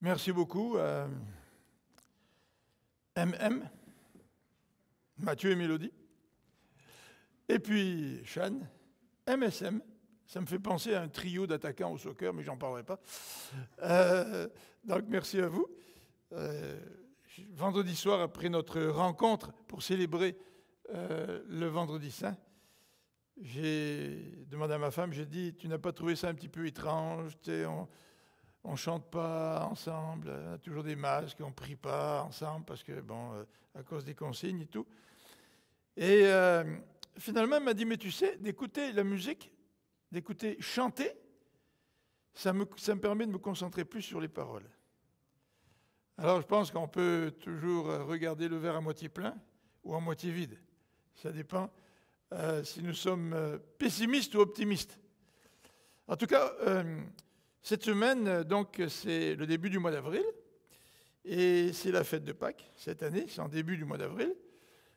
Merci beaucoup à MM, Mathieu et Mélodie. Et puis Chan, MSM. Ça me fait penser à un trio d'attaquants au soccer, mais j'en parlerai pas. Donc merci à vous. Vendredi soir, après notre rencontre pour célébrer le Vendredi Saint, j'ai demandé à ma femme, j'ai dit, tu n'as pas trouvé ça un petit peu étrange, on ne chante pas ensemble, on a toujours des masques, on ne prie pas ensemble parce que, à cause des consignes et tout. Et finalement, elle m'a dit, mais tu sais, d'écouter la musique, d'écouter chanter, ça me permet de me concentrer plus sur les paroles. Alors, je pense qu'on peut toujours regarder le verre à moitié plein ou à moitié vide. Ça dépend si nous sommes pessimistes ou optimistes. En tout cas, cette semaine, donc, c'est le début du mois d'avril, et c'est la fête de Pâques cette année, c'est en début du mois d'avril.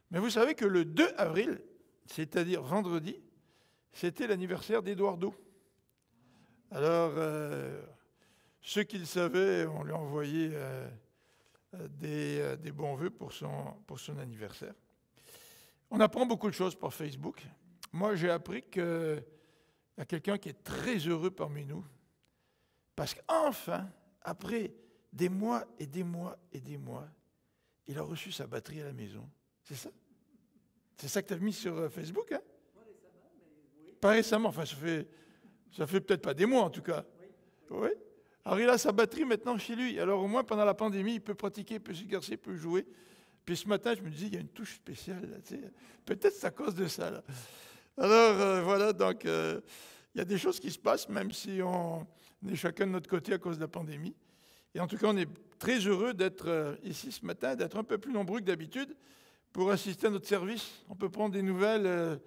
Mais vous savez que le 2 avril, c'est-à-dire vendredi, c'était l'anniversaire d'Eduardo. Alors, ceux qui le savaient, on lui a envoyé des bons vœux pour son anniversaire. On apprend beaucoup de choses par Facebook. Moi, j'ai appris qu'il y a quelqu'un qui est très heureux parmi nous, parce qu'enfin, après des mois et des mois et des mois, il a reçu sa batterie à la maison. C'est ça? C'est ça que tu as mis sur Facebook, hein? Pas récemment, mais oui. Pas récemment, enfin, ça fait peut-être pas des mois en tout cas. Oui. Alors il a sa batterie maintenant chez lui. Alors au moins pendant la pandémie, il peut pratiquer, il peut s'exercer, il peut jouer. Puis ce matin, je me disais, il y a une touche spéciale. Là, tu sais. Peut-être c'est à cause de ça. Là. Alors voilà, donc il y a des choses qui se passent, même si on est chacun de notre côté à cause de la pandémie. Et en tout cas, on est très heureux d'être ici ce matin, d'être un peu plus nombreux que d'habitude pour assister à notre service. On peut prendre des nouvelles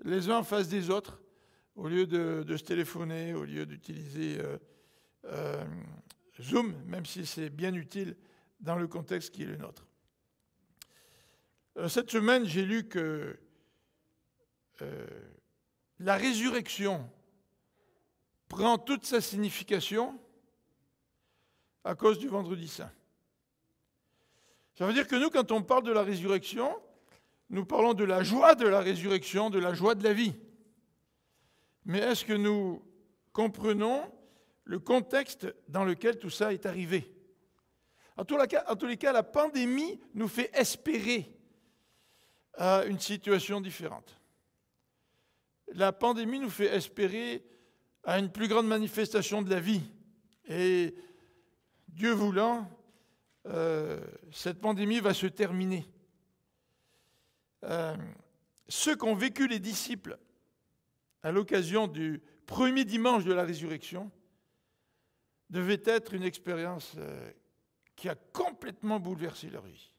les uns en face des autres, au lieu de se téléphoner, au lieu d'utiliser Zoom, même si c'est bien utile dans le contexte qui est le nôtre. Cette semaine, j'ai lu que la résurrection prend toute sa signification à cause du Vendredi Saint. Ça veut dire que nous, quand on parle de la résurrection, nous parlons de la joie de la résurrection, de la joie de la vie. Mais est-ce que nous comprenons le contexte dans lequel tout ça est arrivé? En tous les cas, la pandémie nous fait espérer une situation différente. La pandémie nous fait espérer à une plus grande manifestation de la vie. Et Dieu voulant, cette pandémie va se terminer. Ceux qu'ont vécu les disciples à l'occasion du premier dimanche de la résurrection devait être une expérience qui a complètement bouleversé leur vie.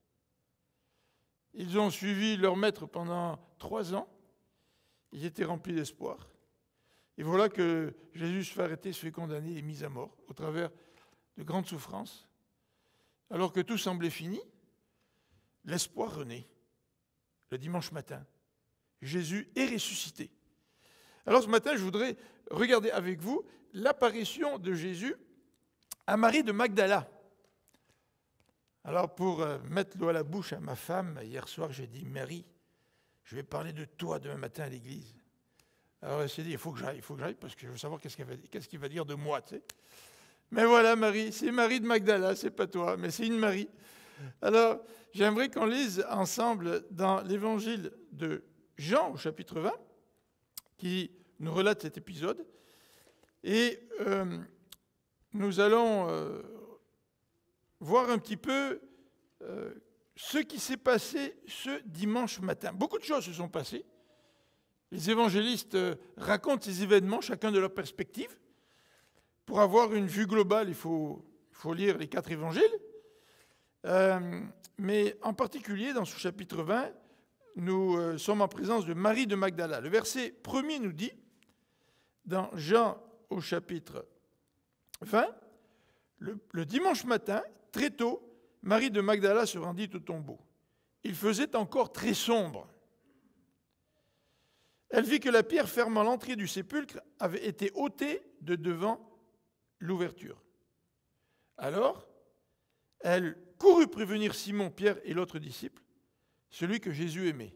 Ils ont suivi leur maître pendant 3 ans. Ils étaient remplis d'espoir. Et voilà que Jésus se fait arrêter, se fait condamner et mis à mort au travers de grandes souffrances. Alors que tout semblait fini, l'espoir renaît. Le dimanche matin, Jésus est ressuscité. Alors ce matin, je voudrais regarder avec vous l'apparition de Jésus à Marie de Magdala. Alors pour mettre l'eau à la bouche à ma femme, hier soir j'ai dit, Marie, je vais parler de toi demain matin à l'église. Alors elle s'est dit, il faut que j'aille parce que je veux savoir qu'est-ce qu'il va dire de moi. Tu sais. Mais voilà Marie, c'est Marie de Magdala, c'est pas toi, mais c'est une Marie. Alors j'aimerais qu'on lise ensemble dans l'évangile de Jean au chapitre 20, qui nous relate cet épisode. Et nous allons voir un petit peu ce qui s'est passé ce dimanche matin. Beaucoup de choses se sont passées. Les évangélistes racontent ces événements, chacun de leur perspective. Pour avoir une vue globale, il faut lire les 4 évangiles. Mais en particulier, dans ce chapitre 20, nous sommes en présence de Marie de Magdala. Le verset 1er nous dit, dans Jean au chapitre 20, le dimanche matin, très tôt, Marie de Magdala se rendit au tombeau. Il faisait encore très sombre. Elle vit que la pierre fermant l'entrée du sépulcre avait été ôtée de devant l'ouverture. Alors, elle courut prévenir Simon, Pierre et l'autre disciple, celui que Jésus aimait.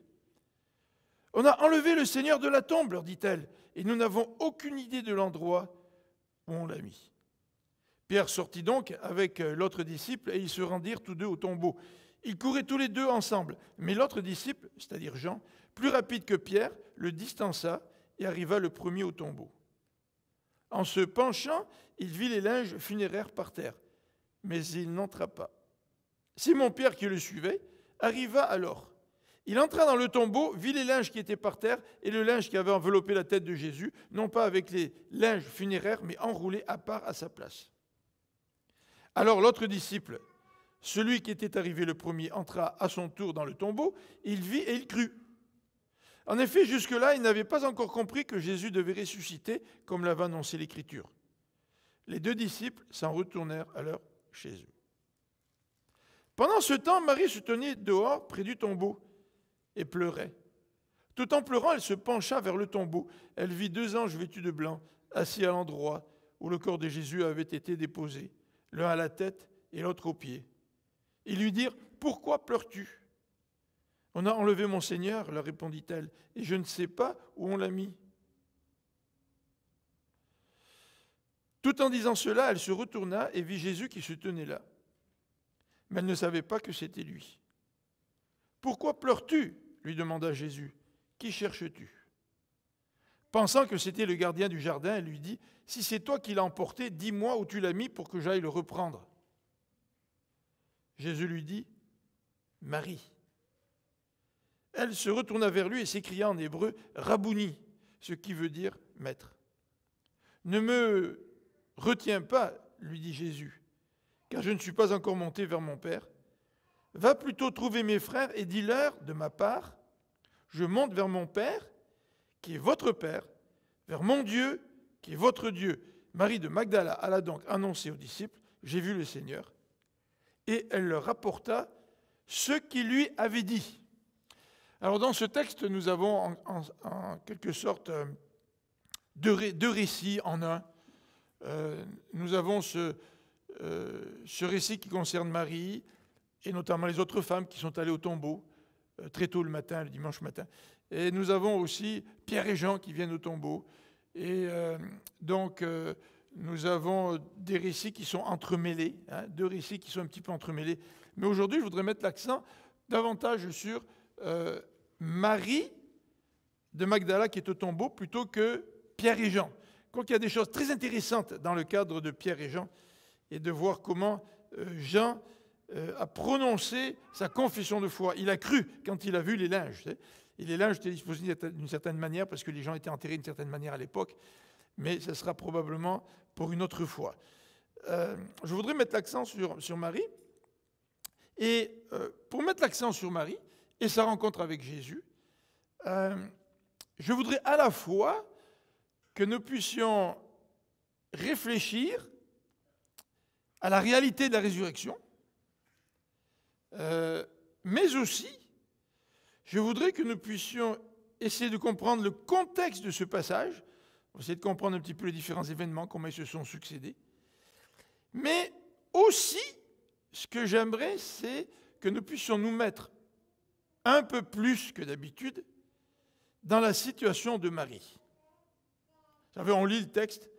« On a enlevé le Seigneur de la tombe, leur dit-elle, et nous n'avons aucune idée de l'endroit où on l'a mis. » Pierre sortit donc avec l'autre disciple et ils se rendirent tous deux au tombeau. Ils couraient tous les deux ensemble, mais l'autre disciple, c'est-à-dire Jean, plus rapide que Pierre, le distança et arriva le premier au tombeau. En se penchant, il vit les linges funéraires par terre, mais il n'entra pas. Simon-Pierre, qui le suivait, arriva alors. Il entra dans le tombeau, vit les linges qui étaient par terre et le linge qui avait enveloppé la tête de Jésus, non pas avec les linges funéraires, mais enroulé à part à sa place. Alors l'autre disciple, celui qui était arrivé le premier, entra à son tour dans le tombeau, il vit et il crut. En effet, jusque-là, il n'avait pas encore compris que Jésus devait ressusciter, comme l'avait annoncé l'Écriture. Les deux disciples s'en retournèrent alors chez eux. Pendant ce temps, Marie se tenait dehors, près du tombeau, et pleurait. Tout en pleurant, elle se pencha vers le tombeau. Elle vit deux anges vêtus de blanc, assis à l'endroit où le corps de Jésus avait été déposé, l'un à la tête et l'autre aux pieds. Ils lui dirent « Pourquoi pleures-tu » ? « On a enlevé mon Seigneur, leur répondit-elle, et je ne sais pas où on l'a mis. » Tout en disant cela, elle se retourna et vit Jésus qui se tenait là. Mais elle ne savait pas que c'était lui. « Pourquoi pleures-tu » lui demanda Jésus. « Qui cherches-tu » Pensant que c'était le gardien du jardin, elle lui dit « Si c'est toi qui l'as emporté, dis-moi où tu l'as mis pour que j'aille le reprendre. » Jésus lui dit « Marie ». Elle se retourna vers lui et s'écria en hébreu « Rabouni », ce qui veut dire « maître ». « Ne me retiens pas, lui dit Jésus, car je ne suis pas encore monté vers mon Père. Va plutôt trouver mes frères et dis-leur de ma part, je monte vers mon Père, qui est votre Père, vers mon Dieu, qui est votre Dieu. Marie de Magdala alla donc annoncer aux disciples, j'ai vu le Seigneur. Et elle leur rapporta ce qu'il lui avait dit. Alors dans ce texte, nous avons en quelque sorte deux récits en un. Nous avons ce récit qui concerne Marie, et notamment les autres femmes qui sont allées au tombeau très tôt le matin, le dimanche matin. Et nous avons aussi Pierre et Jean qui viennent au tombeau. Et donc, nous avons des récits qui sont entremêlés, deux récits qui sont un petit peu entremêlés. Mais aujourd'hui, je voudrais mettre l'accent davantage sur Marie de Magdala qui est au tombeau plutôt que Pierre et Jean. Je crois qu'il y a des choses très intéressantes dans le cadre de Pierre et Jean et de voir comment Jean a prononcé sa confession de foi. Il a cru quand il a vu les linges. Et les linges étaient disposés d'une certaine manière parce que les gens étaient enterrés d'une certaine manière à l'époque, mais ce sera probablement pour une autre fois. Je voudrais mettre l'accent sur Marie. Et pour mettre l'accent sur Marie et sa rencontre avec Jésus, je voudrais à la fois que nous puissions réfléchir à la réalité de la résurrection, mais aussi, je voudrais que nous puissions essayer de comprendre le contexte de ce passage, on va essayer de comprendre un petit peu les différents événements, comment ils se sont succédés, mais aussi, ce que j'aimerais, c'est que nous puissions nous mettre un peu plus que d'habitude dans la situation de Marie. Vous savez, on lit le texte,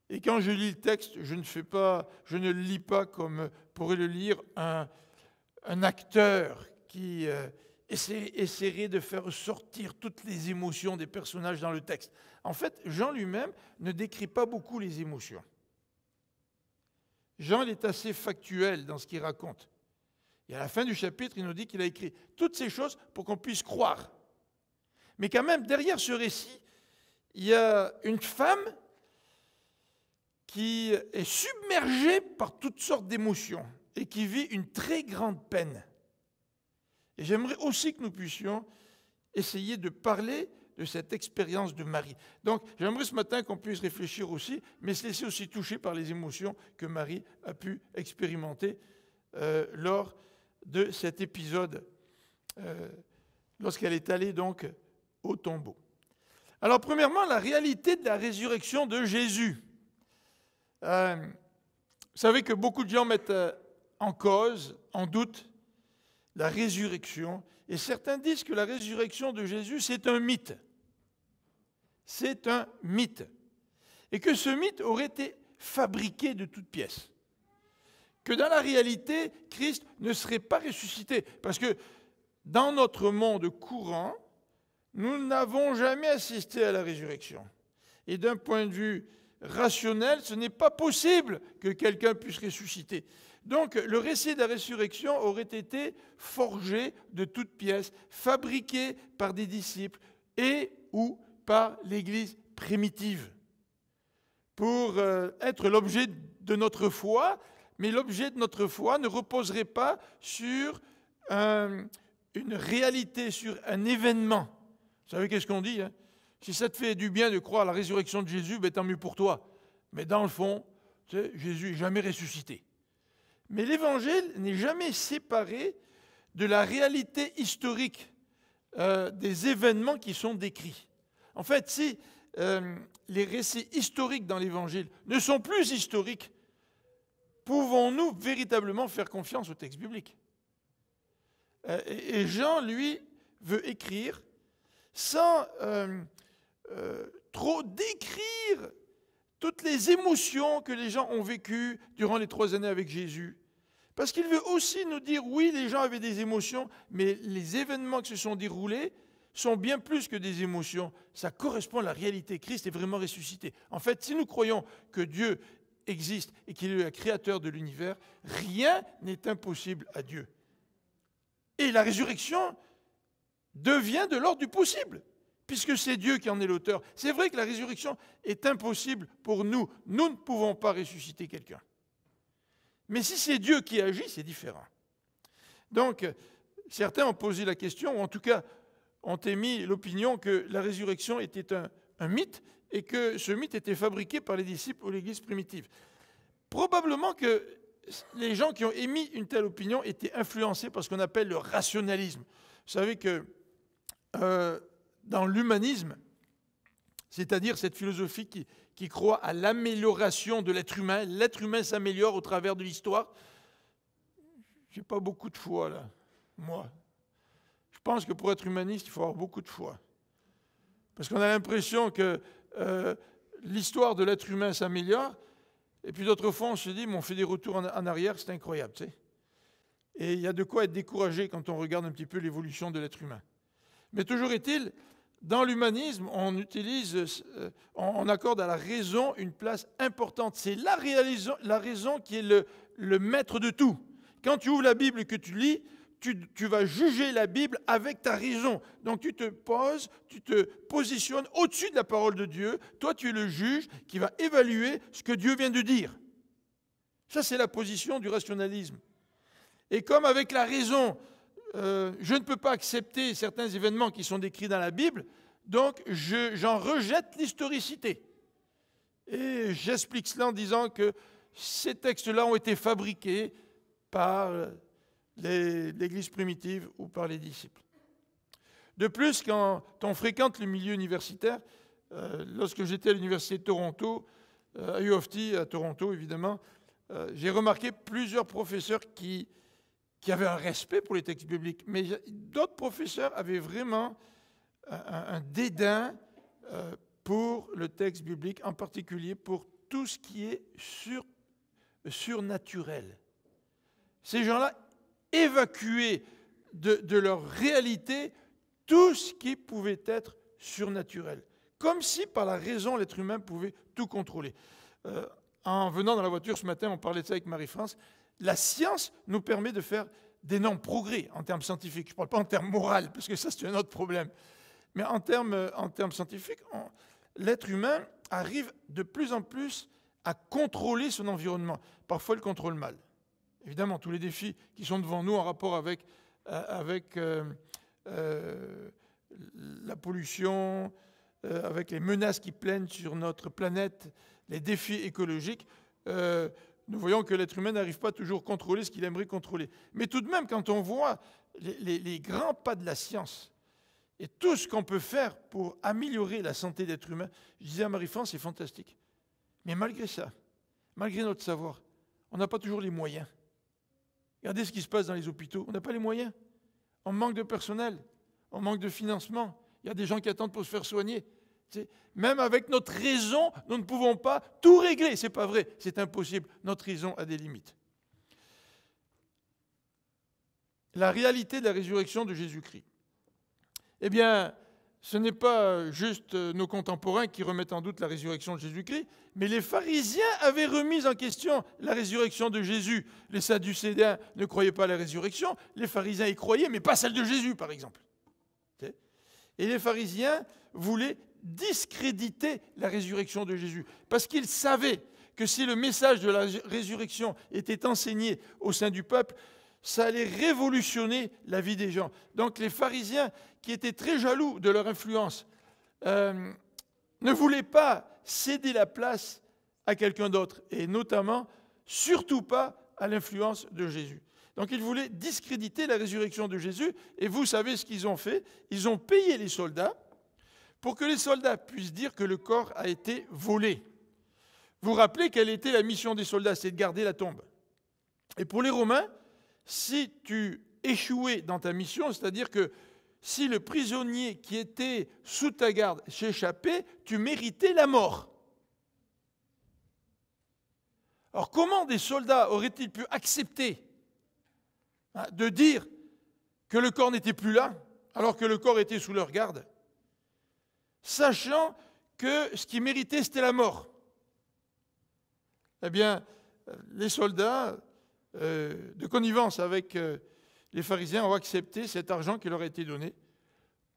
et quand je lis le texte, je ne le lis pas comme pourrait le lire un acteur qui essaierait de faire sortir toutes les émotions des personnages dans le texte. En fait, Jean lui-même ne décrit pas beaucoup les émotions. Jean il est assez factuel dans ce qu'il raconte. Et à la fin du chapitre, il nous dit qu'il a écrit toutes ces choses pour qu'on puisse croire. Mais quand même, derrière ce récit, il y a une femme qui est submergée par toutes sortes d'émotions et qui vit une très grande peine. Et j'aimerais aussi que nous puissions essayer de parler de cette expérience de Marie. Donc, j'aimerais ce matin qu'on puisse réfléchir aussi, mais se laisser aussi toucher par les émotions que Marie a pu expérimenter lors de cet épisode, lorsqu'elle est allée donc au tombeau. Alors, premièrement, la réalité de la résurrection de Jésus. Vous savez que beaucoup de gens mettent en cause, en doute, la résurrection. Et certains disent que la résurrection de Jésus, c'est un mythe. C'est un mythe. Et que ce mythe aurait été fabriqué de toutes pièces. Que dans la réalité, Christ ne serait pas ressuscité. Parce que dans notre monde courant, nous n'avons jamais assisté à la résurrection. Et d'un point de vue rationnel, ce n'est pas possible que quelqu'un puisse ressusciter. Donc, le récit de la résurrection aurait été forgé de toutes pièces, fabriqué par des disciples et ou par l'Église primitive, pour être l'objet de notre foi, mais l'objet de notre foi ne reposerait pas sur une réalité, sur un événement. Vous savez qu'est-ce qu'on dit, hein? Si ça te fait du bien de croire à la résurrection de Jésus, ben, tant mieux pour toi. Mais dans le fond, tu sais, Jésus n'est jamais ressuscité. Mais l'Évangile n'est jamais séparé de la réalité historique des événements qui sont décrits. En fait, si les récits historiques dans l'Évangile ne sont plus historiques, pouvons-nous véritablement faire confiance au texte biblique? Et Jean, lui, veut écrire sans trop décrire toutes les émotions que les gens ont vécues durant les 3 années avec Jésus. Parce qu'il veut aussi nous dire, oui, les gens avaient des émotions, mais les événements qui se sont déroulés sont bien plus que des émotions. Ça correspond à la réalité. Christ est vraiment ressuscité. En fait, si nous croyons que Dieu existe et qu'il est le créateur de l'univers, rien n'est impossible à Dieu. Et la résurrection devient de l'ordre du possible, puisque c'est Dieu qui en est l'auteur. C'est vrai que la résurrection est impossible pour nous. Nous ne pouvons pas ressusciter quelqu'un. Mais si c'est Dieu qui agit, c'est différent. Donc, certains ont posé la question, ou en tout cas ont émis l'opinion que la résurrection était un mythe et que ce mythe était fabriqué par les disciples ou l'Église primitive. Probablement que les gens qui ont émis une telle opinion étaient influencés par ce qu'on appelle le rationalisme. Vous savez que dans l'humanisme, c'est-à-dire cette philosophie qui croit à l'amélioration de l'être humain s'améliore au travers de l'histoire. Je n'ai pas beaucoup de foi, là, moi. Je pense que pour être humaniste, il faut avoir beaucoup de foi. Parce qu'on a l'impression que l'histoire de l'être humain s'améliore, et puis d'autres fois, on se dit, mais on fait des retours en arrière, c'est incroyable, tu sais. Et il y a de quoi être découragé quand on regarde un petit peu l'évolution de l'être humain. Mais toujours est-il, dans l'humanisme, on accorde à la raison une place importante. C'est la raison qui est le maître de tout. Quand tu ouvres la Bible et que tu lis, tu vas juger la Bible avec ta raison. Donc tu te positionnes au-dessus de la parole de Dieu. Toi, tu es le juge qui va évaluer ce que Dieu vient de dire. Ça, c'est la position du rationalisme. Et comme avec la raison, je ne peux pas accepter certains événements qui sont décrits dans la Bible, donc j'en rejette l'historicité. Et j'explique cela en disant que ces textes-là ont été fabriqués par l'Église primitive ou par les disciples. De plus, quand on fréquente le milieu universitaire, lorsque j'étais à l'Université de Toronto, à U of T, à Toronto évidemment, j'ai remarqué plusieurs professeurs qui avaient un respect pour les textes bibliques, mais d'autres professeurs avaient vraiment un dédain pour le texte biblique, en particulier pour tout ce qui est surnaturel. Ces gens-là évacuaient de leur réalité tout ce qui pouvait être surnaturel, comme si par la raison l'être humain pouvait tout contrôler. En venant dans la voiture ce matin, on parlait de ça avec Marie-France. La science nous permet de faire d'énormes progrès en termes scientifiques. Je ne parle pas en termes moraux, parce que ça c'est un autre problème. Mais en termes scientifiques, l'être humain arrive de plus en plus à contrôler son environnement. Parfois, il contrôle mal. Évidemment, tous les défis qui sont devant nous en rapport avec la pollution, avec les menaces qui planent sur notre planète, les défis écologiques, nous voyons que l'être humain n'arrive pas toujours à contrôler ce qu'il aimerait contrôler. Mais tout de même, quand on voit les grands pas de la science et tout ce qu'on peut faire pour améliorer la santé de l'être humain, je disais à Marie-France, c'est fantastique. Mais malgré ça, malgré notre savoir, on n'a pas toujours les moyens. Regardez ce qui se passe dans les hôpitaux. On n'a pas les moyens. On manque de personnel. On manque de financement. Il y a des gens qui attendent pour se faire soigner. Même avec notre raison, nous ne pouvons pas tout régler. Ce n'est pas vrai. C'est impossible. Notre raison a des limites. La réalité de la résurrection de Jésus-Christ. Eh bien, ce n'est pas juste nos contemporains qui remettent en doute la résurrection de Jésus-Christ, mais les pharisiens avaient remis en question la résurrection de Jésus. Les sadducéens ne croyaient pas à la résurrection, les pharisiens y croyaient, mais pas celle de Jésus, par exemple. Et les pharisiens voulaient discréditer la résurrection de Jésus, parce qu'ils savaient que si le message de la résurrection était enseigné au sein du peuple, ça allait révolutionner la vie des gens. Donc les pharisiens, qui étaient très jaloux de leur influence, ne voulaient pas céder la place à quelqu'un d'autre, et notamment, surtout pas à l'influence de Jésus. Donc ils voulaient discréditer la résurrection de Jésus, et vous savez ce qu'ils ont fait. Ils ont payé les soldats pour que les soldats puissent dire que le corps a été volé. Vous vous rappelez quelle était la mission des soldats? C'est de garder la tombe. Et pour les Romains, si tu échouais dans ta mission, c'est-à-dire que si le prisonnier qui était sous ta garde s'échappait, tu méritais la mort. Alors comment des soldats auraient-ils pu accepter de dire que le corps n'était plus là, alors que le corps était sous leur garde, sachant que ce qui méritait, c'était la mort? Eh bien, les soldats, de connivence avec les pharisiens, ont accepté cet argent qui leur a été donné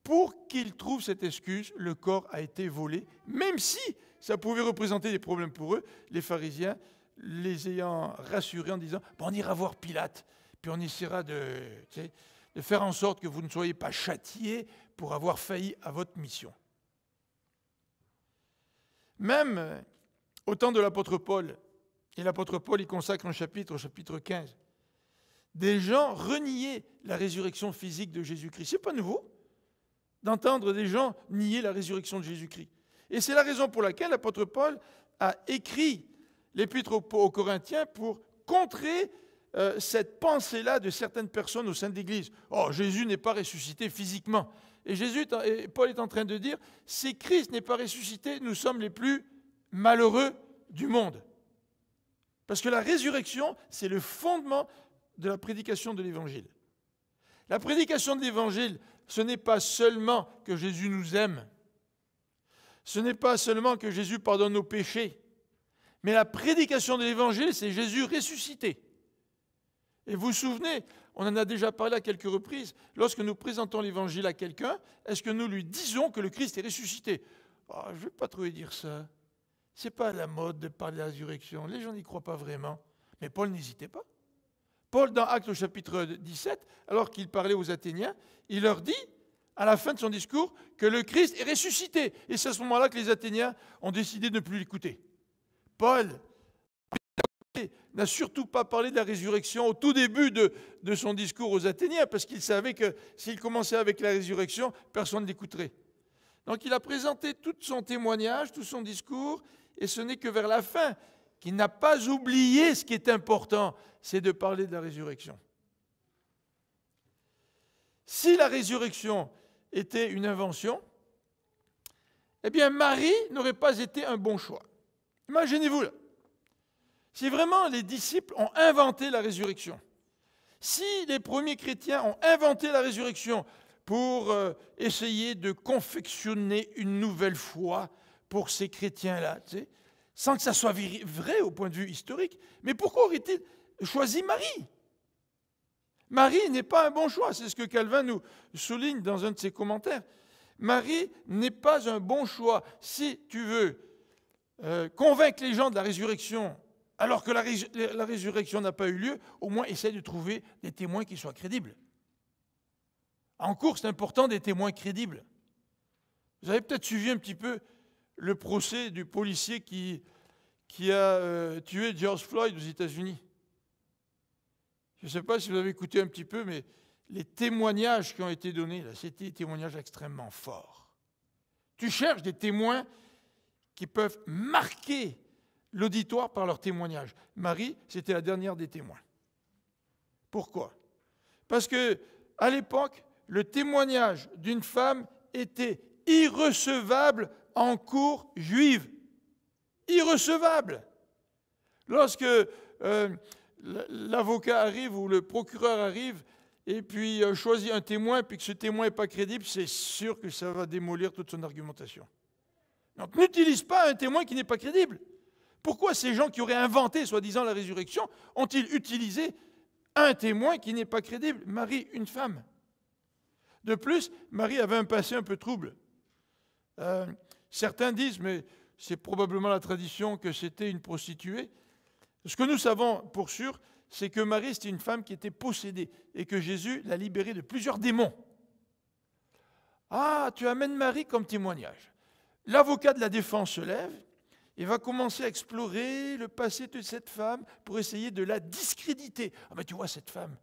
pour qu'ils trouvent cette excuse: le corps a été volé, même si ça pouvait représenter des problèmes pour eux. Les pharisiens les ayant rassurés en disant: bon, on ira voir Pilate, puis on essaiera de faire en sorte que vous ne soyez pas châtiés pour avoir failli à votre mission. Même au temps de l'apôtre Paul, et l'apôtre Paul y consacre un chapitre, au chapitre 15, des gens reniaient la résurrection physique de Jésus-Christ. Ce n'est pas nouveau d'entendre des gens nier la résurrection de Jésus-Christ. Et c'est la raison pour laquelle l'apôtre Paul a écrit l'épître aux Corinthiens pour contrer cette pensée-là de certaines personnes au sein de l'Église. Oh, Jésus n'est pas ressuscité physiquement. Et Paul est en train de dire, si Christ n'est pas ressuscité, nous sommes les plus malheureux du monde. Parce que la résurrection, c'est le fondement de la prédication de l'Évangile. La prédication de l'Évangile, ce n'est pas seulement que Jésus nous aime, ce n'est pas seulement que Jésus pardonne nos péchés, mais la prédication de l'Évangile, c'est Jésus ressuscité. Et vous vous souvenez, on en a déjà parlé à quelques reprises, lorsque nous présentons l'Évangile à quelqu'un, est-ce que nous lui disons que le Christ est ressuscité? Oh, je ne vais pas trop dire ça. Ce n'est pas à la mode de parler de la résurrection. Les gens n'y croient pas vraiment. Mais Paul n'hésitait pas. Paul, dans Actes au chapitre 17, alors qu'il parlait aux Athéniens, il leur dit, à la fin de son discours, que le Christ est ressuscité. Et c'est à ce moment-là que les Athéniens ont décidé de ne plus l'écouter. Paul n'a surtout pas parlé de la résurrection au tout début de son discours aux Athéniens, parce qu'il savait que s'il commençait avec la résurrection, personne ne l'écouterait. Donc il a présenté tout son témoignage, tout son discours, et ce n'est que vers la fin qu'il n'a pas oublié ce qui est important, c'est de parler de la résurrection. Si la résurrection était une invention, eh bien Marie n'aurait pas été un bon choix. Imaginez-vous là. Si vraiment les disciples ont inventé la résurrection, si les premiers chrétiens ont inventé la résurrection pour essayer de confectionner une nouvelle foi pour ces chrétiens-là, tu sais, sans que ça soit vrai au point de vue historique, mais pourquoi aurait-il choisi Marie? Marie n'est pas un bon choix, c'est ce que Calvin nous souligne dans un de ses commentaires. Marie n'est pas un bon choix. Si tu veux convaincre les gens de la résurrection, alors que la résurrection n'a pas eu lieu, au moins essaie de trouver des témoins qui soient crédibles. En cours, c'est important des témoins crédibles. Vous avez peut-être suivi un petit peu le procès du policier qui a tué George Floyd aux États-Unis. Je ne sais pas si vous avez écouté un petit peu, mais les témoignages qui ont été donnés, là, c'était des témoignages extrêmement forts. Tu cherches des témoins qui peuvent marquer l'auditoire par leur témoignage. Marie, c'était la dernière des témoins. Pourquoi? Parce que à l'époque, le témoignage d'une femme était irrecevable en cour juive. Irrecevable. Lorsque l'avocat arrive ou le procureur arrive et puis choisit un témoin, puis que ce témoin n'est pas crédible, c'est sûr que ça va démolir toute son argumentation. Donc n'utilise pas un témoin qui n'est pas crédible. Pourquoi ces gens qui auraient inventé, soi-disant, la résurrection, ont-ils utilisé un témoin qui n'est pas crédible? Marie, une femme. De plus, Marie avait un passé un peu trouble. Certains disent, mais c'est probablement la tradition, que c'était une prostituée. Ce que nous savons pour sûr, c'est que Marie, c'était une femme qui était possédée et que Jésus l'a libérée de plusieurs démons. Ah, tu amènes Marie comme témoignage. L'avocat de la défense se lève et va commencer à explorer le passé de cette femme pour essayer de la discréditer. Ah ben tu vois, cette femme,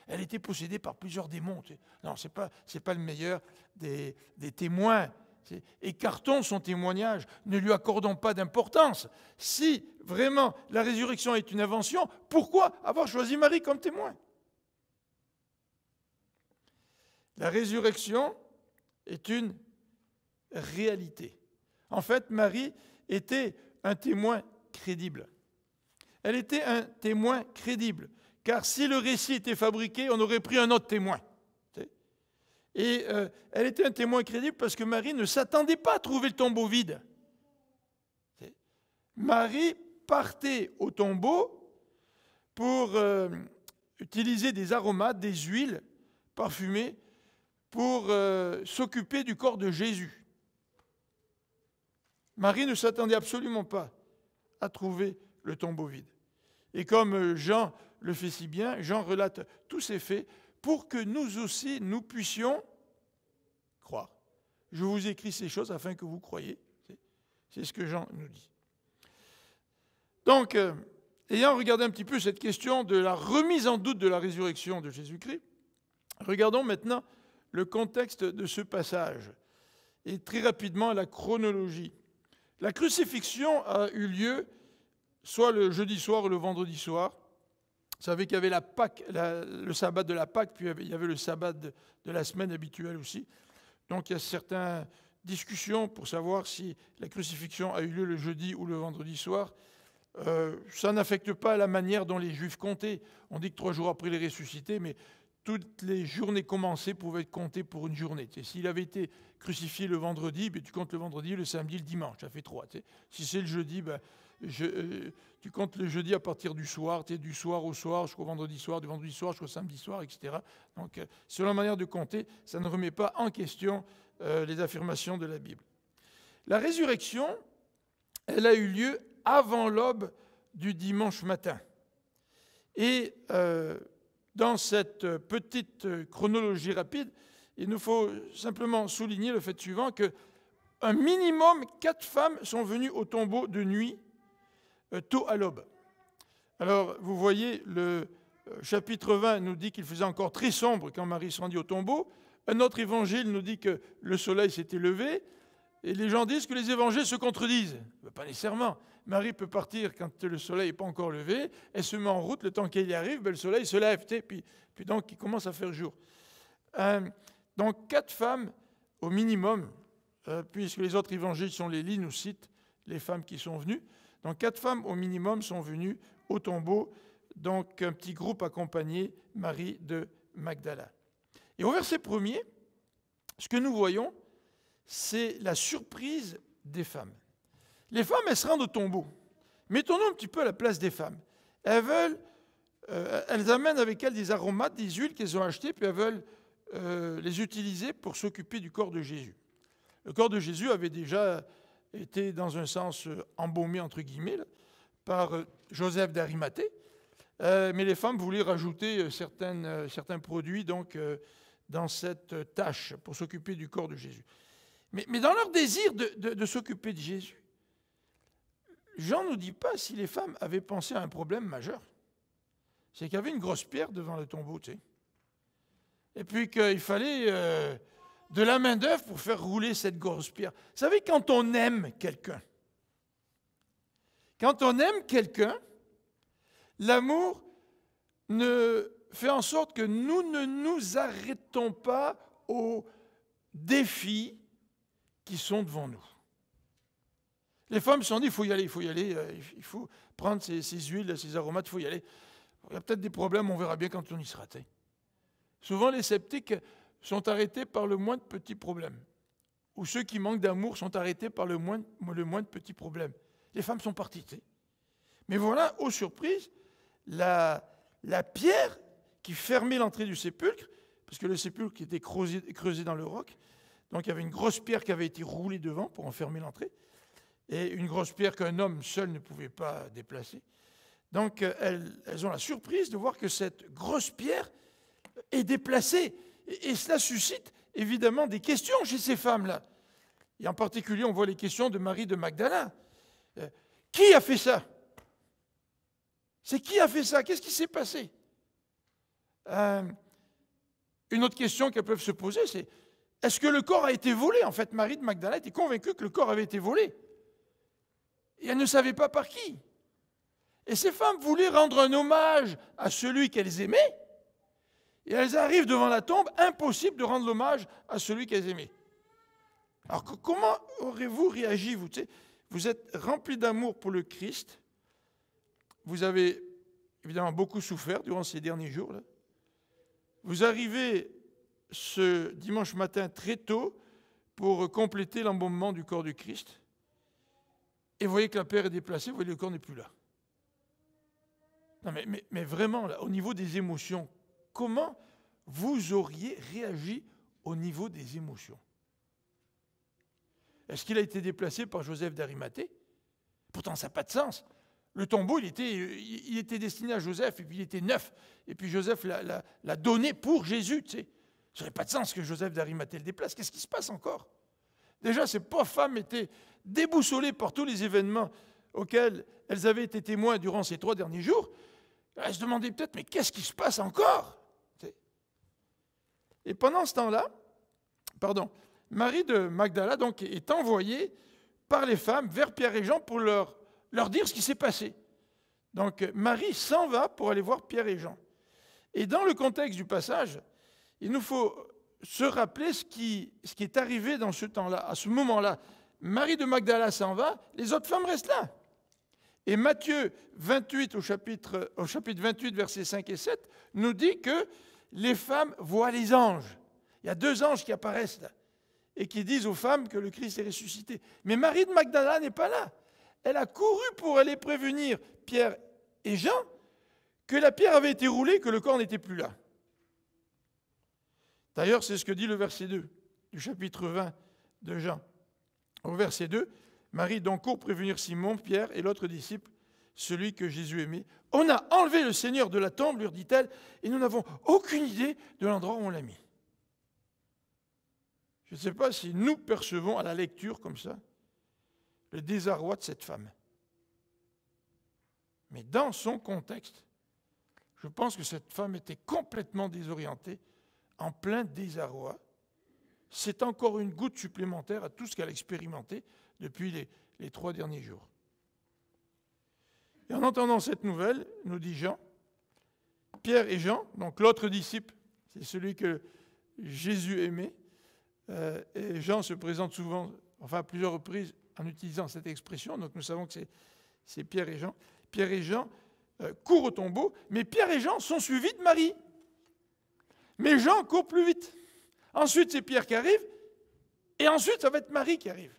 elle était possédée par plusieurs démons. Non, ce n'est pas le meilleur des témoins. Écartons son témoignage, ne lui accordons pas d'importance. Si vraiment la résurrection est une invention, pourquoi avoir choisi Marie comme témoin? La résurrection est une réalité. En fait, Marie était un témoin crédible. Elle était un témoin crédible, car si le récit était fabriqué, on aurait pris un autre témoin. Et elle était un témoin crédible parce que Marie ne s'attendait pas à trouver le tombeau vide. Marie partait au tombeau pour utiliser des aromates, des huiles parfumées pour s'occuper du corps de Jésus. Marie ne s'attendait absolument pas à trouver le tombeau vide. Et comme Jean le fait si bien, Jean relate tous ces faits pour que nous aussi, nous puissions croire. Je vous écris ces choses afin que vous croyiez. C'est ce que Jean nous dit. Donc, ayant regardé un petit peu cette question de la remise en doute de la résurrection de Jésus-Christ, regardons maintenant le contexte de ce passage et très rapidement la chronologie. La crucifixion a eu lieu soit le jeudi soir ou le vendredi soir. Vous savez qu'il y avait la Pâque, le sabbat de la Pâque, puis il y avait le sabbat de la semaine habituelle aussi. Donc il y a certaines discussions pour savoir si la crucifixion a eu lieu le jeudi ou le vendredi soir. Ça n'affecte pas la manière dont les Juifs comptaient. On dit que 3 jours après, il est ressuscité, mais toutes les journées commencées pouvaient être comptées pour une journée. S'il avait été crucifié le vendredi, tu comptes le vendredi, le samedi, le dimanche, ça fait 3. Si c'est le jeudi, tu comptes le jeudi à partir du soir, du soir au soir jusqu'au vendredi soir, du vendredi soir jusqu'au samedi soir, etc. Donc, selon la manière de compter, ça ne remet pas en question les affirmations de la Bible. La résurrection, elle a eu lieu avant l'aube du dimanche matin. Et dans cette petite chronologie rapide, il nous faut simplement souligner le fait suivant qu'un minimum 4 femmes sont venues au tombeau de nuit tôt à l'aube. Alors, vous voyez, le chapitre 20 nous dit qu'il faisait encore très sombre quand Marie se rendit au tombeau. Un autre évangile nous dit que le soleil s'était levé. Et les gens disent que les évangiles se contredisent. Pas nécessairement. Marie peut partir quand le soleil n'est pas encore levé. Elle se met en route, le temps qu'elle y arrive, le soleil se lève. Puis donc, il commence à faire jour. Donc, 4 femmes au minimum, puisque les autres évangiles sont les lignes, nous citent les femmes qui sont venues. Donc 4 femmes au minimum sont venues au tombeau, donc un petit groupe accompagné Marie de Magdala. Et au verset 1er, ce que nous voyons, c'est la surprise des femmes. Les femmes, elles se rendent au tombeau. Mettons-nous un petit peu à la place des femmes. Elles amènent avec elles des aromates, des huiles qu'elles ont achetées, puis elles veulent les utiliser pour s'occuper du corps de Jésus. Le corps de Jésus avait déjà été, dans un sens, embaumé, entre guillemets, là, par Joseph d'Arimathée, mais les femmes voulaient rajouter certains produits donc, dans cette tâche pour s'occuper du corps de Jésus. Mais dans leur désir de s'occuper de Jésus, Jean ne nous dit pas si les femmes avaient pensé à un problème majeur. C'est qu'il y avait une grosse pierre devant le tombeau, tu sais. Et puis qu'il fallait de la main-d'œuvre pour faire rouler cette grosse pierre. Vous savez, quand on aime quelqu'un, l'amour ne fait en sorte que nous ne nous arrêtons pas aux défis qui sont devant nous. Les femmes se sont dit, il faut y aller, il faut prendre ces huiles, ces aromates, il faut y aller. Il y a peut-être des problèmes, on verra bien quand on y sera. Souvent, les sceptiques sont arrêtés par le moindre petit problème. Ou ceux qui manquent d'amour sont arrêtés par le moindre petit problème. Les femmes sont parties. Mais voilà, aux surprises, la pierre qui fermait l'entrée du sépulcre, parce que le sépulcre était creusé dans le roc, donc il y avait une grosse pierre qui avait été roulée devant pour en fermer l'entrée, et une grosse pierre qu'un homme seul ne pouvait pas déplacer. Donc elles ont la surprise de voir que cette grosse pierre est déplacée, et cela suscite évidemment des questions chez ces femmes-là. Et en particulier, on voit les questions de Marie de Magdala. Qui a fait ça? C'est qui a fait ça? Qu'est-ce qui s'est passé? Une autre question qu'elles peuvent se poser, c'est est-ce que le corps a été volé? En fait, Marie de Magdala était convaincue que le corps avait été volé. Et elle ne savait pas par qui. Et ces femmes voulaient rendre un hommage à celui qu'elles aimaient, et elles arrivent devant la tombe, impossible de rendre l'hommage à celui qu'elles aimaient. Alors comment aurez-vous réagi, vous? Vous êtes remplis d'amour pour le Christ, vous avez évidemment beaucoup souffert durant ces derniers jours-là. Vous arrivez ce dimanche matin très tôt pour compléter l'embaumement du corps du Christ, et vous voyez que la pierre est déplacée, vous voyez que le corps n'est plus là. Non, mais vraiment, là, au niveau des émotions, comment vous auriez réagi au niveau des émotions? Est-ce qu'il a été déplacé par Joseph d'Arimathée? Pourtant, ça n'a pas de sens. Le tombeau, il était destiné à Joseph, et puis il était neuf. Et puis Joseph l'a donné pour Jésus. Ça n'aurait pas de sens que Joseph d'Arimathée le déplace. Qu'est-ce qui se passe encore? Déjà, ces pauvres femmes étaient déboussolées par tous les événements auxquels elles avaient été témoins durant ces 3 derniers jours. Elles se demandaient peut-être, mais qu'est-ce qui se passe encore? Et pendant ce temps-là, Marie de Magdala donc, est envoyée par les femmes vers Pierre et Jean pour leur dire ce qui s'est passé. Donc Marie s'en va pour aller voir Pierre et Jean. Et dans le contexte du passage, il nous faut se rappeler ce qui est arrivé dans ce temps-là. À ce moment-là, Marie de Magdala s'en va, les autres femmes restent là. Et Matthieu 28, au chapitre 28, versets 5 et 7, nous dit que les femmes voient les anges. Il y a 2 anges qui apparaissent là et qui disent aux femmes que le Christ est ressuscité. Mais Marie de Magdala n'est pas là. Elle a couru pour aller prévenir Pierre et Jean que la pierre avait été roulée, que le corps n'était plus là. D'ailleurs, c'est ce que dit le verset 2 du chapitre 20 de Jean. Au verset 2, Marie donc court prévenir Simon, Pierre et l'autre disciple, celui que Jésus aimait. « On a enlevé le Seigneur de la tombe, leur dit-elle, et nous n'avons aucune idée de l'endroit où on l'a mis. » Je ne sais pas si nous percevons à la lecture comme ça le désarroi de cette femme. Mais dans son contexte, je pense que cette femme était complètement désorientée, en plein désarroi. C'est encore une goutte supplémentaire à tout ce qu'elle a expérimenté depuis les 3 derniers jours. Et en entendant cette nouvelle, nous dit Jean, Pierre et Jean, donc l'autre disciple, c'est celui que Jésus aimait, et Jean se présente souvent, enfin à plusieurs reprises, en utilisant cette expression, donc nous savons que c'est Pierre et Jean. Pierre et Jean courent au tombeau, mais Pierre et Jean sont suivis de Marie. Mais Jean court plus vite. Ensuite, c'est Pierre qui arrive, et ensuite, ça va être Marie qui arrive.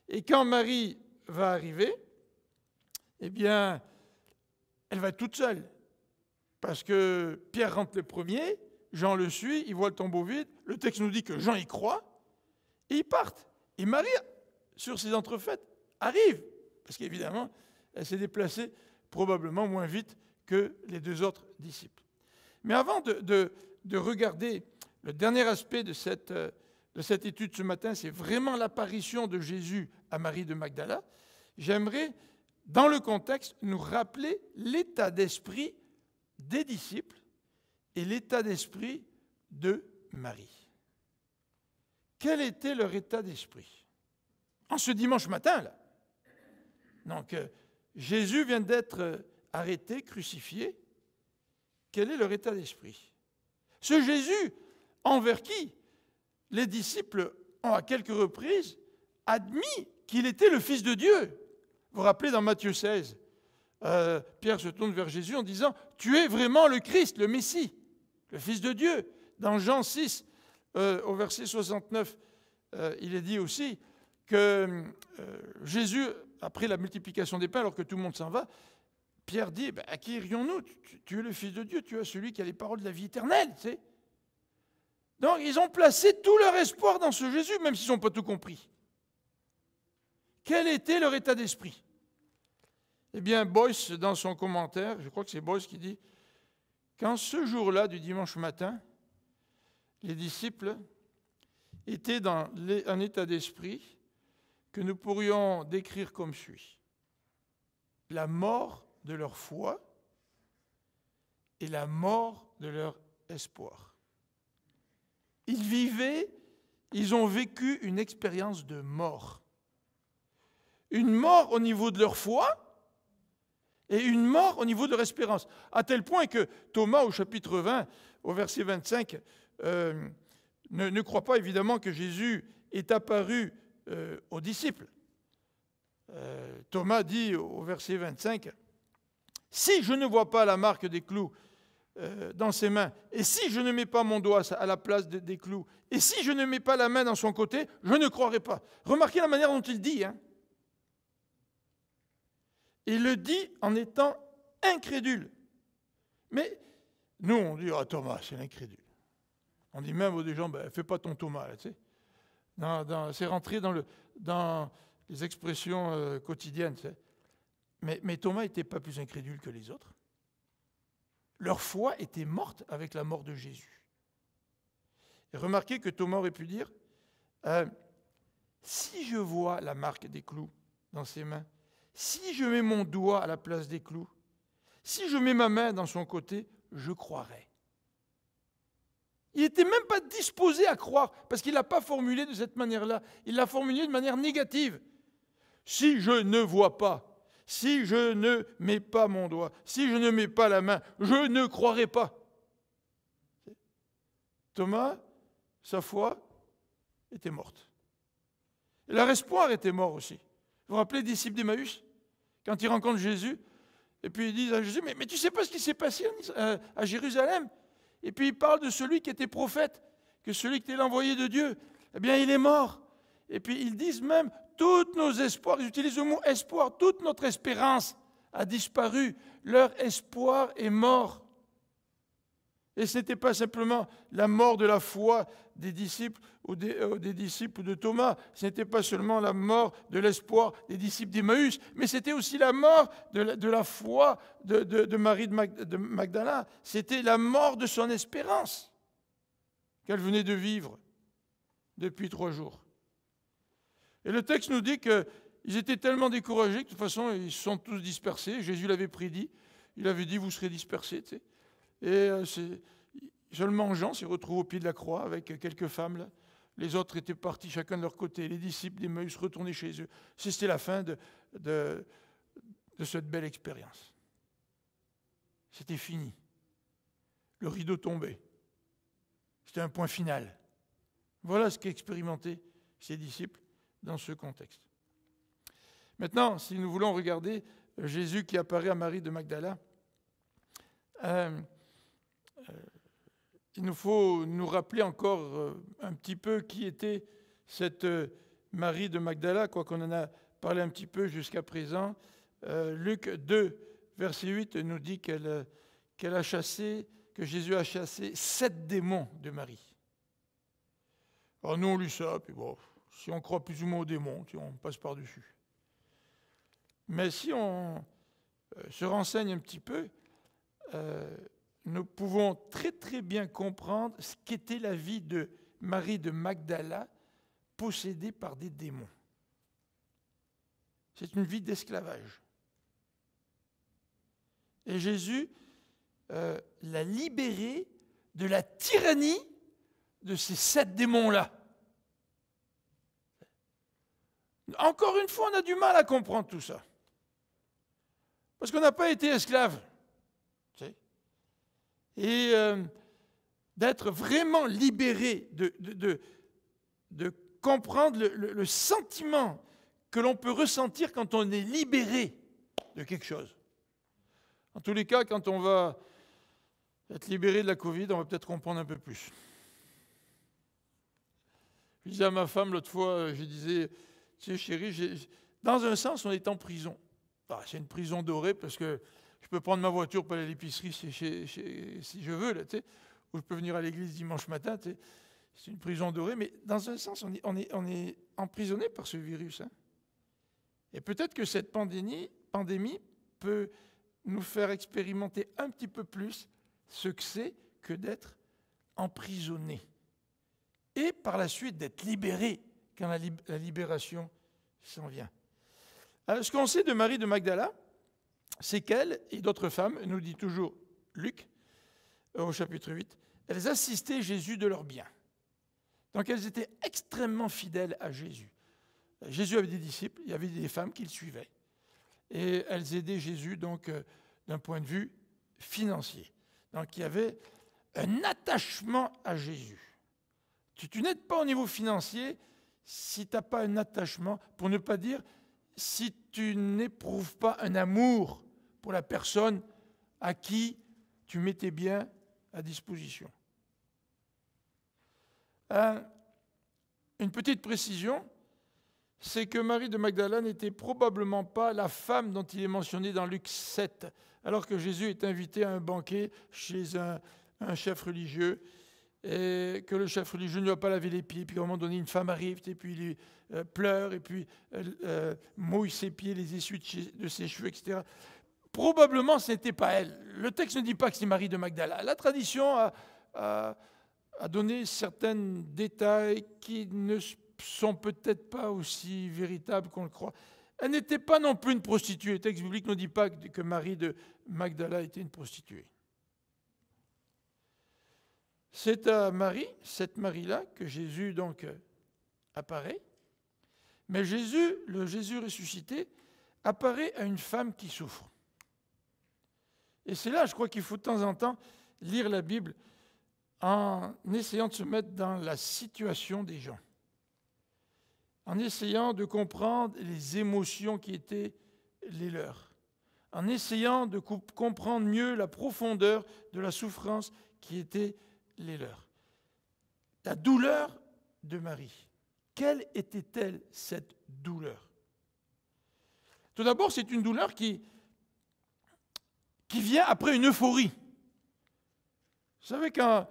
Et quand Marie va arriver, eh bien, elle va être toute seule. Parce que Pierre rentre le premier, Jean le suit, il voit le tombeau vide, le texte nous dit que Jean y croit, et ils partent. Et Marie, sur ces entrefaites, arrive, parce qu'évidemment, elle s'est déplacée probablement moins vite que les 2 autres disciples. Mais avant de regarder le dernier aspect de cette étude ce matin, c'est vraiment l'apparition de Jésus à Marie de Magdala, j'aimerais, dans le contexte, nous rappeler l'état d'esprit des disciples et l'état d'esprit de Marie. Quel était leur état d'esprit? En ce dimanche matin, là. Donc, Jésus vient d'être arrêté, crucifié, quel est leur état d'esprit. Ce Jésus, envers qui les disciples ont à quelques reprises admis qu'il était le Fils de Dieu. Vous vous rappelez dans Matthieu 16, Pierre se tourne vers Jésus en disant « Tu es vraiment le Christ, le Messie, le Fils de Dieu ». Dans Jean 6, au verset 69, il est dit aussi que Jésus, après la multiplication des pains, alors que tout le monde s'en va, Pierre dit « À qui irions-nous ? Tu es le Fils de Dieu, tu es celui qui a les paroles de la vie éternelle. » tu sais. Donc, ils ont placé tout leur espoir dans ce Jésus, même s'ils n'ont pas tout compris. Quel était leur état d'esprit? Eh bien, Boyce, dans son commentaire, je crois que c'est Boyce qui dit « Quand ce jour-là du dimanche matin, les disciples étaient dans un état d'esprit que nous pourrions décrire comme suit. La mort de leur foi et la mort de leur espoir. Ils ont vécu une expérience de mort. Une mort au niveau de leur foi et une mort au niveau de leur espérance. À tel point que Thomas, au chapitre 20, au verset 25, ne croit pas évidemment que Jésus est apparu aux disciples. Thomas dit au verset 25, « Si je ne vois pas la marque des clous dans ses mains, et si je ne mets pas mon doigt à la place des clous, et si je ne mets pas la main dans son côté, je ne croirai pas. » Remarquez la manière dont il dit. Il le dit en étant incrédule. Mais nous, on dit « Ah, Thomas, c'est l'incrédule. » On dit même aux gens « Fais pas ton Thomas. » Là, tu sais. C'est rentré dans les expressions quotidiennes. Tu sais. Mais Thomas n'était pas plus incrédule que les autres. Leur foi était morte avec la mort de Jésus. Et remarquez que Thomas aurait pu dire si je vois la marque des clous dans ses mains, si je mets mon doigt à la place des clous, si je mets ma main dans son côté, je croirai. Il n'était même pas disposé à croire, parce qu'il ne l'a pas formulé de cette manière-là. Il l'a formulé de manière négative. Si je ne vois pas, si je ne mets pas mon doigt, si je ne mets pas la main, je ne croirai pas. Thomas, sa foi était morte. Et leur espoir était mort aussi. Vous vous rappelez les disciples d'Emmaüs, quand ils rencontrent Jésus, et puis ils disent à Jésus, mais tu ne sais pas ce qui s'est passé à Jérusalem? Et puis ils parlent de celui qui était prophète, que celui qui était l'envoyé de Dieu. Eh bien, il est mort. Et puis ils disent même, tous nos espoirs, ils utilisent le mot espoir, toute notre espérance a disparu. Leur espoir est mort. Et ce n'était pas simplement la mort de la foi des disciples ou des disciples de Thomas, ce n'était pas seulement la mort de l'espoir des disciples d'Emmaüs, mais c'était aussi la mort de la foi de Marie de Magdala. C'était la mort de son espérance qu'elle venait de vivre depuis 3 jours. Et le texte nous dit qu'ils étaient tellement découragés que de toute façon, ils se sont tous dispersés. Jésus l'avait prédit. Il avait dit, vous serez dispersés. Tu sais. Et seulement Jean s'est retrouvé au pied de la croix avec quelques femmes. Là. Les autres étaient partis chacun de leur côté. Les disciples d'Emmaüs retournaient chez eux. C'était la fin de cette belle expérience. C'était fini. Le rideau tombait. C'était un point final. Voilà ce qu'expérimentaient ces disciples dans ce contexte. Maintenant, si nous voulons regarder Jésus qui apparaît à Marie de Magdala, il nous faut nous rappeler encore un petit peu qui était cette Marie de Magdala, quoiqu'on en a parlé un petit peu jusqu'à présent. Luc 2, verset 8 nous dit que Jésus a chassé 7 démons de Marie. Alors nous on lit ça, puis bon, si on croit plus ou moins aux démons, on passe par-dessus. Mais si on se renseigne un petit peu, nous pouvons très très bien comprendre ce qu'était la vie de Marie de Magdala possédée par des démons. C'est une vie d'esclavage. Et Jésus l'a libérée de la tyrannie de ces 7 démons-là. Encore une fois, on a du mal à comprendre tout ça. Parce qu'on n'a pas été esclave. Tu sais. et d'être vraiment libéré, de comprendre le sentiment que l'on peut ressentir quand on est libéré de quelque chose. En tous les cas, quand on va être libéré de la Covid, on va peut-être comprendre un peu plus. Je disais à ma femme l'autre fois, je disais, tu sais chérie, dans un sens, on est en prison. C'est une prison dorée parce que je peux prendre ma voiture pour aller à l'épicerie si je veux, là, tu sais, ou je peux venir à l'église dimanche matin. Tu sais. C'est une prison dorée, mais dans un sens, on est emprisonné par ce virus. Hein. Et peut-être que cette pandémie peut nous faire expérimenter un petit peu plus ce que c'est que d'être emprisonné. Et par la suite d'être libéré quand la libération s'en vient. Alors, ce qu'on sait de Marie de Magdala, c'est qu'elle et d'autres femmes, nous dit toujours Luc, au chapitre 8, elles assistaient Jésus de leur bien. Donc elles étaient extrêmement fidèles à Jésus. Jésus avait des disciples, il y avait des femmes qui le suivaient. Et elles aidaient Jésus donc d'un point de vue financier. Donc il y avait un attachement à Jésus. Tu n'aides pas au niveau financier si tu n'as pas un attachement, pour ne pas dire si tu n'éprouves pas un amour pour la personne à qui tu mets tes biens à disposition. Une petite précision, c'est que Marie de Magdala n'était probablement pas la femme dont il est mentionné dans Luc 7, alors que Jésus est invité à un banquet chez un chef religieux, et que le chef religieux ne lui a pas lavé les pieds, puis à un moment donné, une femme arrive, et puis il pleure, et puis mouille ses pieds, les essuie de ses cheveux, etc. Probablement, ce n'était pas elle. Le texte ne dit pas que c'est Marie de Magdala. La tradition a donné certains détails qui ne sont peut-être pas aussi véritables qu'on le croit. Elle n'était pas non plus une prostituée. Le texte biblique ne dit pas que Marie de Magdala était une prostituée. C'est à Marie, cette Marie-là, que Jésus donc apparaît. Mais Jésus, le Jésus ressuscité, apparaît à une femme qui souffre. Et c'est là, je crois qu'il faut de temps en temps lire la Bible en essayant de se mettre dans la situation des gens, en essayant de comprendre les émotions qui étaient les leurs, en essayant de comprendre mieux la profondeur de la souffrance qui était les leurs. La douleur de Marie. Quelle était-elle, cette douleur? Tout d'abord, c'est une douleur qui vient après une euphorie. Vous savez, quand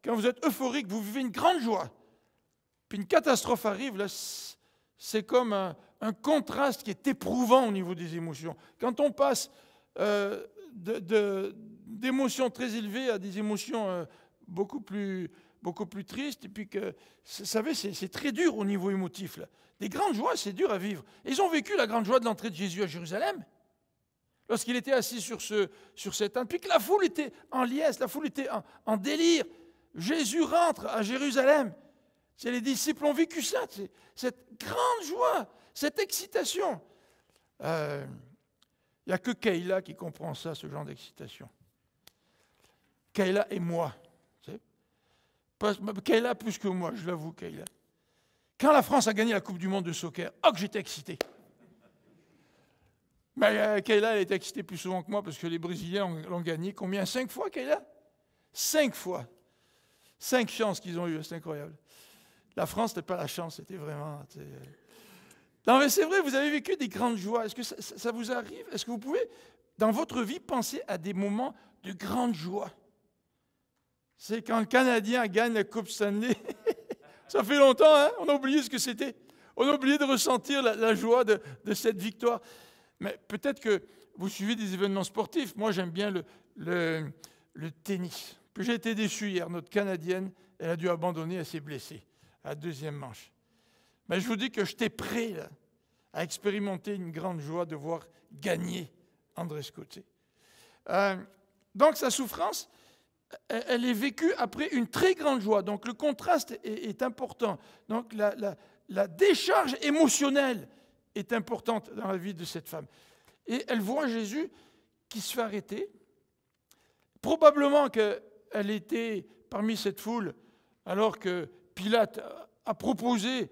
vous êtes euphorique, vous vivez une grande joie, puis une catastrophe arrive, là, c'est comme un contraste qui est éprouvant au niveau des émotions. Quand on passe d'émotions très élevées à des émotions beaucoup plus tristes, et puis que, vous savez, c'est très dur au niveau émotif. Là. Des grandes joies, c'est dur à vivre. Et ils ont vécu la grande joie de l'entrée de Jésus à Jérusalem, lorsqu'il était assis sur cet âne, puis que la foule était en liesse, la foule était en délire. Jésus rentre à Jérusalem. Les disciples ont vécu ça, cette grande joie, cette excitation. Il n'y a que Kayla qui comprend ça, ce genre d'excitation. Kayla et moi. Kayla plus que moi, je l'avoue, Kayla. Quand la France a gagné la Coupe du Monde de soccer, oh que j'étais excité. Mais Kayla, elle était excitée plus souvent que moi parce que les Brésiliens l'ont gagné. Combien? 5 fois, Kayla? 5 fois. 5 chances qu'ils ont eues, c'est incroyable. La France, ce n'était pas la chance, c'était vraiment... Non, mais c'est vrai, vous avez vécu des grandes joies. Est-ce que ça vous arrive? Est-ce que vous pouvez, dans votre vie, penser à des moments de grande joie? C'est quand le Canadien gagne la Coupe Stanley. Ça fait longtemps, hein? On a oublié ce que c'était. On a oublié de ressentir la joie de cette victoire. Mais peut-être que vous suivez des événements sportifs. Moi, j'aime bien le tennis. Puis j'ai été déçu hier. Notre Canadienne, elle a dû abandonner, elle s'est blessée à la deuxième manche. Mais je vous dis que j'étais prêt là, à expérimenter une grande joie de voir gagner Andreescu. Donc sa souffrance, elle est vécue après une très grande joie. Donc le contraste est important. Donc la décharge émotionnelle est importante dans la vie de cette femme. Et elle voit Jésus qui se fait arrêter. Probablement que elle était parmi cette foule, alors que Pilate a proposé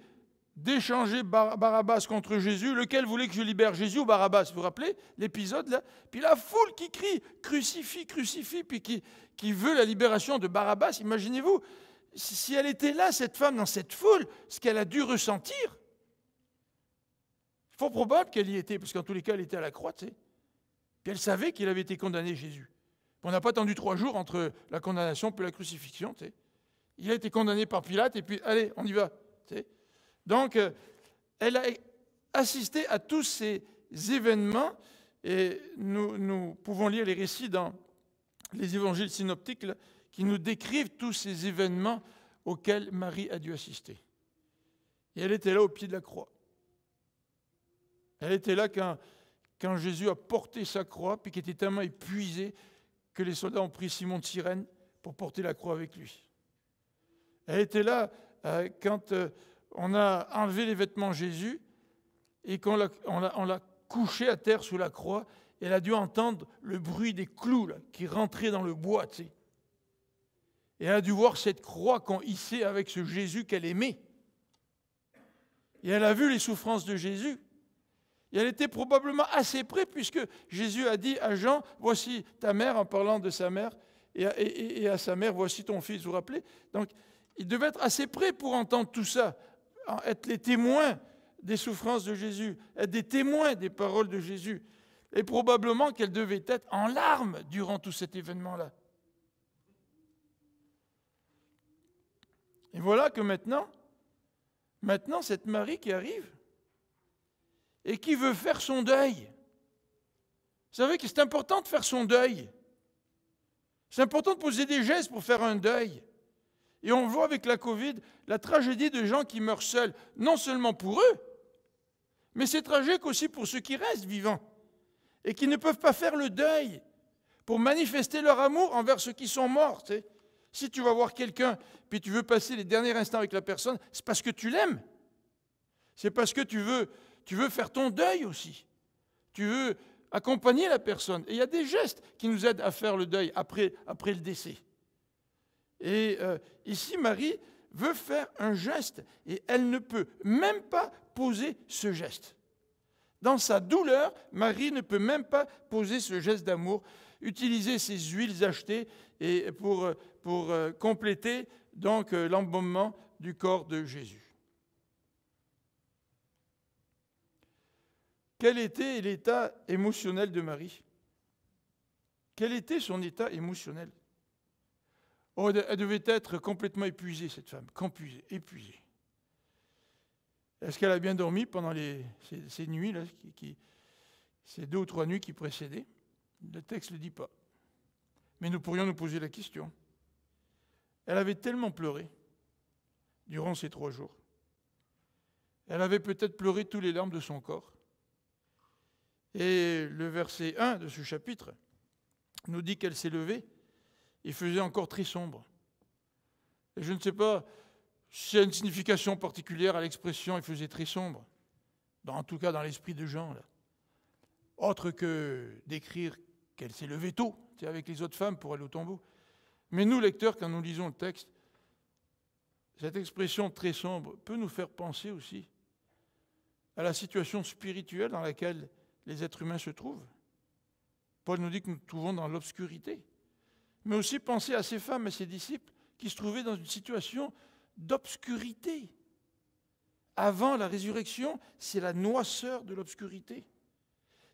d'échanger Barabbas contre Jésus, lequel voulait que je libère, Jésus ou Barabbas? Vous vous rappelez l'épisode là? Puis la foule qui crie « Crucifie, crucifie », puis qui veut la libération de Barabbas. Imaginez-vous, si elle était là, cette femme, dans cette foule, ce qu'elle a dû ressentir. C'est fort probable qu'elle y était, parce qu'en tous les cas, elle était à la croix, tu sais. Puis elle savait qu'il avait été condamné, Jésus. On n'a pas attendu 3 jours entre la condamnation et la crucifixion, tu sais. Il a été condamné par Pilate, et puis, allez, on y va, tu sais. Donc, elle a assisté à tous ces événements, et nous pouvons lire les récits dans les évangiles synoptiques là, qui nous décrivent tous ces événements auxquels Marie a dû assister. Et elle était là au pied de la croix. Elle était là quand Jésus a porté sa croix, puis qu'il était tellement épuisé que les soldats ont pris Simon de Cyrène pour porter la croix avec lui. Elle était là quand on a enlevé les vêtements de Jésus et qu'on l'a couché à terre sous la croix. Elle a dû entendre le bruit des clous là, qui rentraient dans le bois. Tu sais. Et elle a dû voir cette croix qu'on hissait avec ce Jésus qu'elle aimait. Et elle a vu les souffrances de Jésus. Et elle était probablement assez près, puisque Jésus a dit à Jean, « Voici ta mère », en parlant de sa mère, et à sa mère, « Voici ton fils », vous vous rappelez? Donc, il devait être assez près pour entendre tout ça, être les témoins des souffrances de Jésus, être des témoins des paroles de Jésus. Et probablement qu'elle devait être en larmes durant tout cet événement-là. Et voilà que maintenant, cette Marie qui arrive et qui veut faire son deuil. Vous savez que c'est important de faire son deuil. C'est important de poser des gestes pour faire un deuil. Et on voit avec la Covid la tragédie de gens qui meurent seuls, non seulement pour eux, mais c'est tragique aussi pour ceux qui restent vivants et qui ne peuvent pas faire le deuil pour manifester leur amour envers ceux qui sont morts. Tu sais. Si tu vas voir quelqu'un puis tu veux passer les derniers instants avec la personne, c'est parce que tu l'aimes. C'est parce que tu veux faire ton deuil aussi. Tu veux accompagner la personne. Et il y a des gestes qui nous aident à faire le deuil après le décès. Et ici, Marie veut faire un geste et elle ne peut même pas poser ce geste. Dans sa douleur, Marie ne peut même pas poser ce geste d'amour, utiliser ses huiles achetées et pour compléter donc l'embaumement du corps de Jésus. Quel était l'état émotionnel de Marie? Quel était son état émotionnel? Oh, elle devait être complètement épuisée, cette femme, épuisée. Est-ce qu'elle a bien dormi pendant ces nuits, là, ces 2 ou 3 nuits qui précédaient? Le texte ne le dit pas. Mais nous pourrions nous poser la question. Elle avait tellement pleuré durant ces 3 jours. Elle avait peut-être pleuré tous les larmes de son corps. Et le verset 1 de ce chapitre nous dit qu'elle s'est levée. Il faisait encore très sombre. Et je ne sais pas s'il y a une signification particulière à l'expression « il faisait très sombre », en tout cas dans l'esprit de Jean, là. Autre que d'écrire qu'elle s'est levée tôt, avec les autres femmes pour aller au tombeau. Mais nous, lecteurs, quand nous lisons le texte, cette expression « très sombre » peut nous faire penser aussi à la situation spirituelle dans laquelle les êtres humains se trouvent. Paul nous dit que nous nous trouvons dans l'obscurité. Mais aussi penser à ces femmes et ces disciples qui se trouvaient dans une situation d'obscurité. Avant la résurrection, c'est la noirceur de l'obscurité.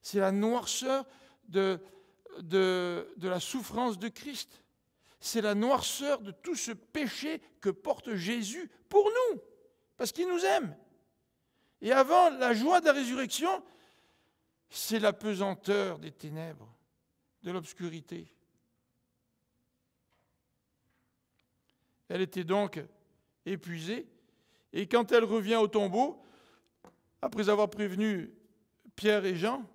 C'est la noirceur de la souffrance de Christ. C'est la noirceur de tout ce péché que porte Jésus pour nous, parce qu'il nous aime. Et avant la joie de la résurrection, c'est la pesanteur des ténèbres, de l'obscurité. Elle était donc épuisée, et quand elle revient au tombeau, après avoir prévenu Pierre et Jean,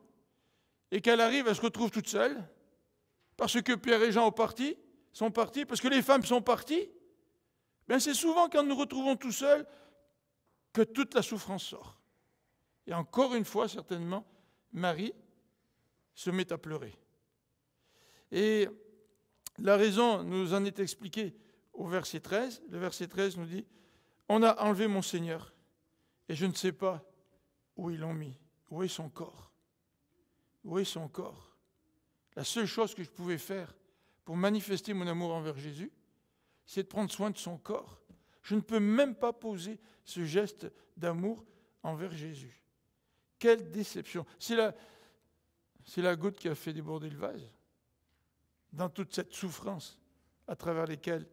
et qu'elle arrive, elle se retrouve toute seule, parce que Pierre et Jean sont partis, parce que les femmes sont parties, bien c'est souvent quand nous retrouvons tout seuls que toute la souffrance sort. Et encore une fois, certainement, Marie se met à pleurer. Et La raison nous en est expliquée au verset 13. Le verset 13 nous dit « On a enlevé mon Seigneur et je ne sais pas où ils l'ont mis. Où est son corps? Où est son corps? La seule chose que je pouvais faire pour manifester mon amour envers Jésus, c'est de prendre soin de son corps. Je ne peux même pas poser ce geste d'amour envers Jésus. » Quelle déception! C'est la goutte qui a fait déborder le vase dans toute cette souffrance à travers laquelle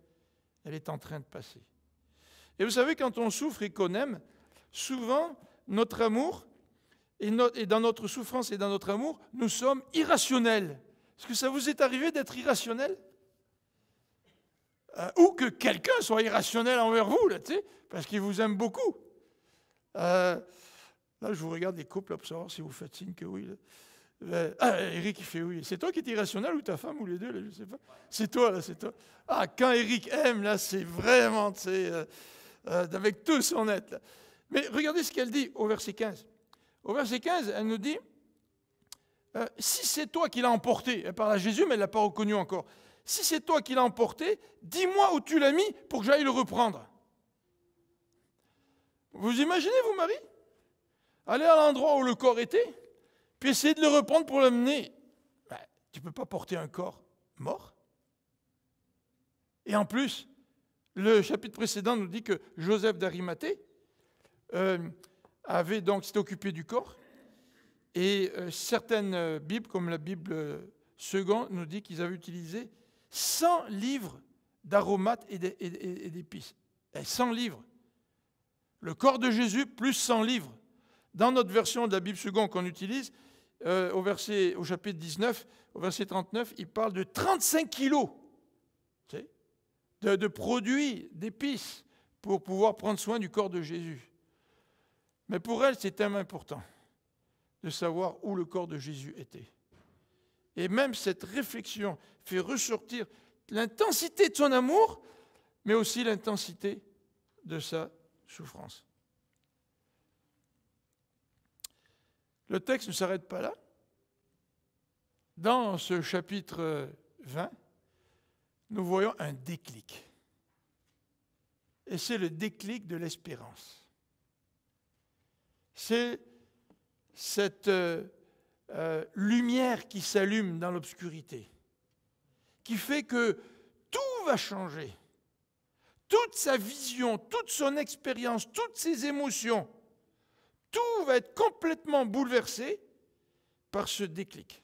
elle est en train de passer. Et vous savez, quand on souffre et qu'on aime, souvent, notre amour, et dans notre souffrance et dans notre amour, nous sommes irrationnels. Est-ce que ça vous est arrivé d'être irrationnel? Ou que quelqu'un soit irrationnel envers vous, là, parce qu'il vous aime beaucoup. Là, je vous regarde les couples là, pour savoir si vous faites signe que oui. Eric, il fait oui. C'est toi qui es irrationnel ou ta femme ou les deux, là, je ne sais pas. C'est toi, là, c'est toi. Ah, quand Eric aime, là, c'est vraiment, avec tout son être. Là. Mais regardez ce qu'elle dit au verset 15. Au verset 15, elle nous dit, si c'est toi qui l'as emporté, elle parle à Jésus, mais elle ne l'a pas reconnu encore. Si c'est toi qui l'as emporté, dis-moi où tu l'as mis pour que j'aille le reprendre. Vous imaginez, vous, Marie? Aller à l'endroit où le corps était, puis essayer de le reprendre pour l'amener. Tu ne peux pas porter un corps mort. Et en plus, le chapitre précédent nous dit que Joseph d'Arimathée s'était occupé du corps. Et certaines Bibles, comme la Bible seconde, nous dit qu'ils avaient utilisé 100 livres d'aromates et d'épices. 100 livres. Le corps de Jésus plus 100 livres. Dans notre version de la Bible seconde qu'on utilise, au chapitre 19, au verset 39, il parle de 35 kilos de produits, d'épices, pour pouvoir prendre soin du corps de Jésus. Mais pour elle, c'est tellement important de savoir où le corps de Jésus était. Et même cette réflexion fait ressortir l'intensité de son amour, mais aussi l'intensité de sa souffrance. Le texte ne s'arrête pas là. Dans ce chapitre 20, nous voyons un déclic. Et c'est le déclic de l'espérance. C'est cette lumière qui s'allume dans l'obscurité, qui fait que tout va changer. Toute sa vision, toute son expérience, toutes ses émotions, tout va être complètement bouleversé par ce déclic.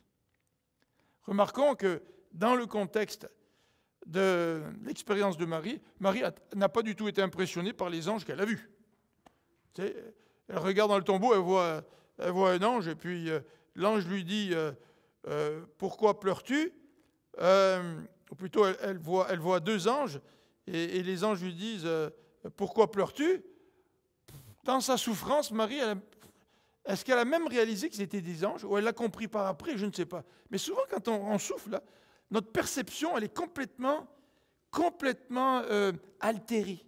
Remarquons que dans le contexte de l'expérience de Marie, Marie n'a pas du tout été impressionnée par les anges qu'elle a vus. Tu sais, elle regarde dans le tombeau, elle voit un ange, et puis l'ange lui dit « Pourquoi pleures-tu » Ou plutôt, elle voit deux anges, et les anges lui disent « Pourquoi pleures-tu » Dans sa souffrance, Marie, est-ce qu'elle a même réalisé que c'était des anges, ou elle l'a compris par après, je ne sais pas. Mais souvent, quand on souffre, là, notre perception, elle est complètement altérée.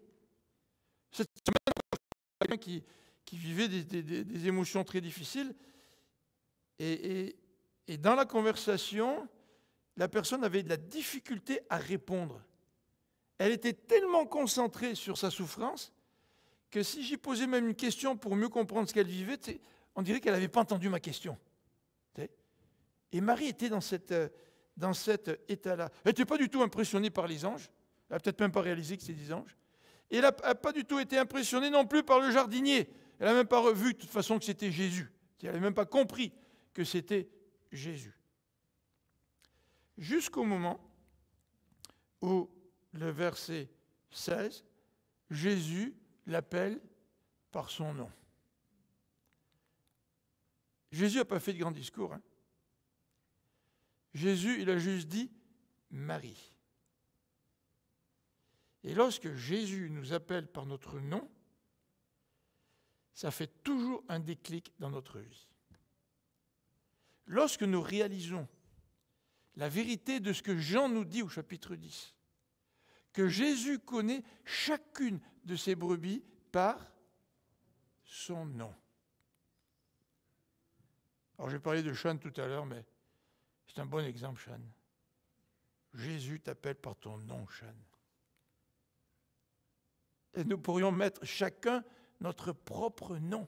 Cette semaine, quelqu'un qui vivait des émotions très difficiles, et dans la conversation, la personne avait de la difficulté à répondre. Elle était tellement concentrée sur sa souffrance que si j'y posais même une question pour mieux comprendre ce qu'elle vivait, on dirait qu'elle n'avait pas entendu ma question. Et Marie était dans cet état-là. Elle n'était pas du tout impressionnée par les anges. Elle n'a peut-être même pas réalisé que c'était des anges. Et elle n'a pas du tout été impressionnée non plus par le jardinier. Elle n'a même pas revu de toute façon que c'était Jésus. Elle n'avait même pas compris que c'était Jésus. Jusqu'au moment où le verset 16, Jésus l'appelle par son nom. Jésus n'a pas fait de grand discours. Jésus, il a juste dit Marie. Et lorsque Jésus nous appelle par notre nom, ça fait toujours un déclic dans notre vie. Lorsque nous réalisons la vérité de ce que Jean nous dit au chapitre 10, que Jésus connaît chacune de ses brebis par son nom. Alors j'ai parlé de Sean tout à l'heure, mais c'est un bon exemple, Sean. Jésus t'appelle par ton nom, Jeanne. Et nous pourrions mettre chacun notre propre nom.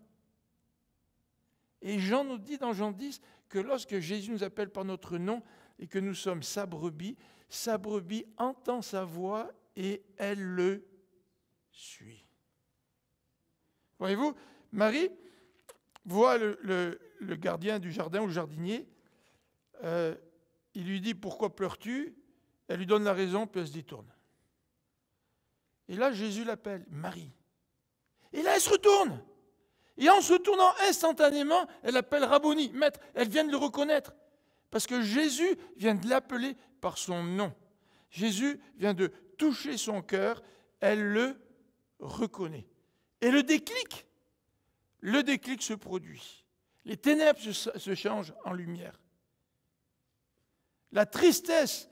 Et Jean nous dit dans Jean 10 que lorsque Jésus nous appelle par notre nom et que nous sommes sa brebis entend sa voix et elle le suit. Voyez-vous, Marie voit le gardien du jardin ou le jardinier. Il lui dit « Pourquoi pleures-tu » Elle lui donne la raison, puis elle se détourne. Et là, Jésus l'appelle Marie. Et là, elle se retourne. Et en se tournant instantanément, elle appelle Rabboni, maître. Elle vient de le reconnaître. Parce que Jésus vient de l'appeler par son nom. Jésus vient de toucher son cœur. Elle le reconnaît. Et le déclic se produit. Les ténèbres se changent en lumière. La tristesse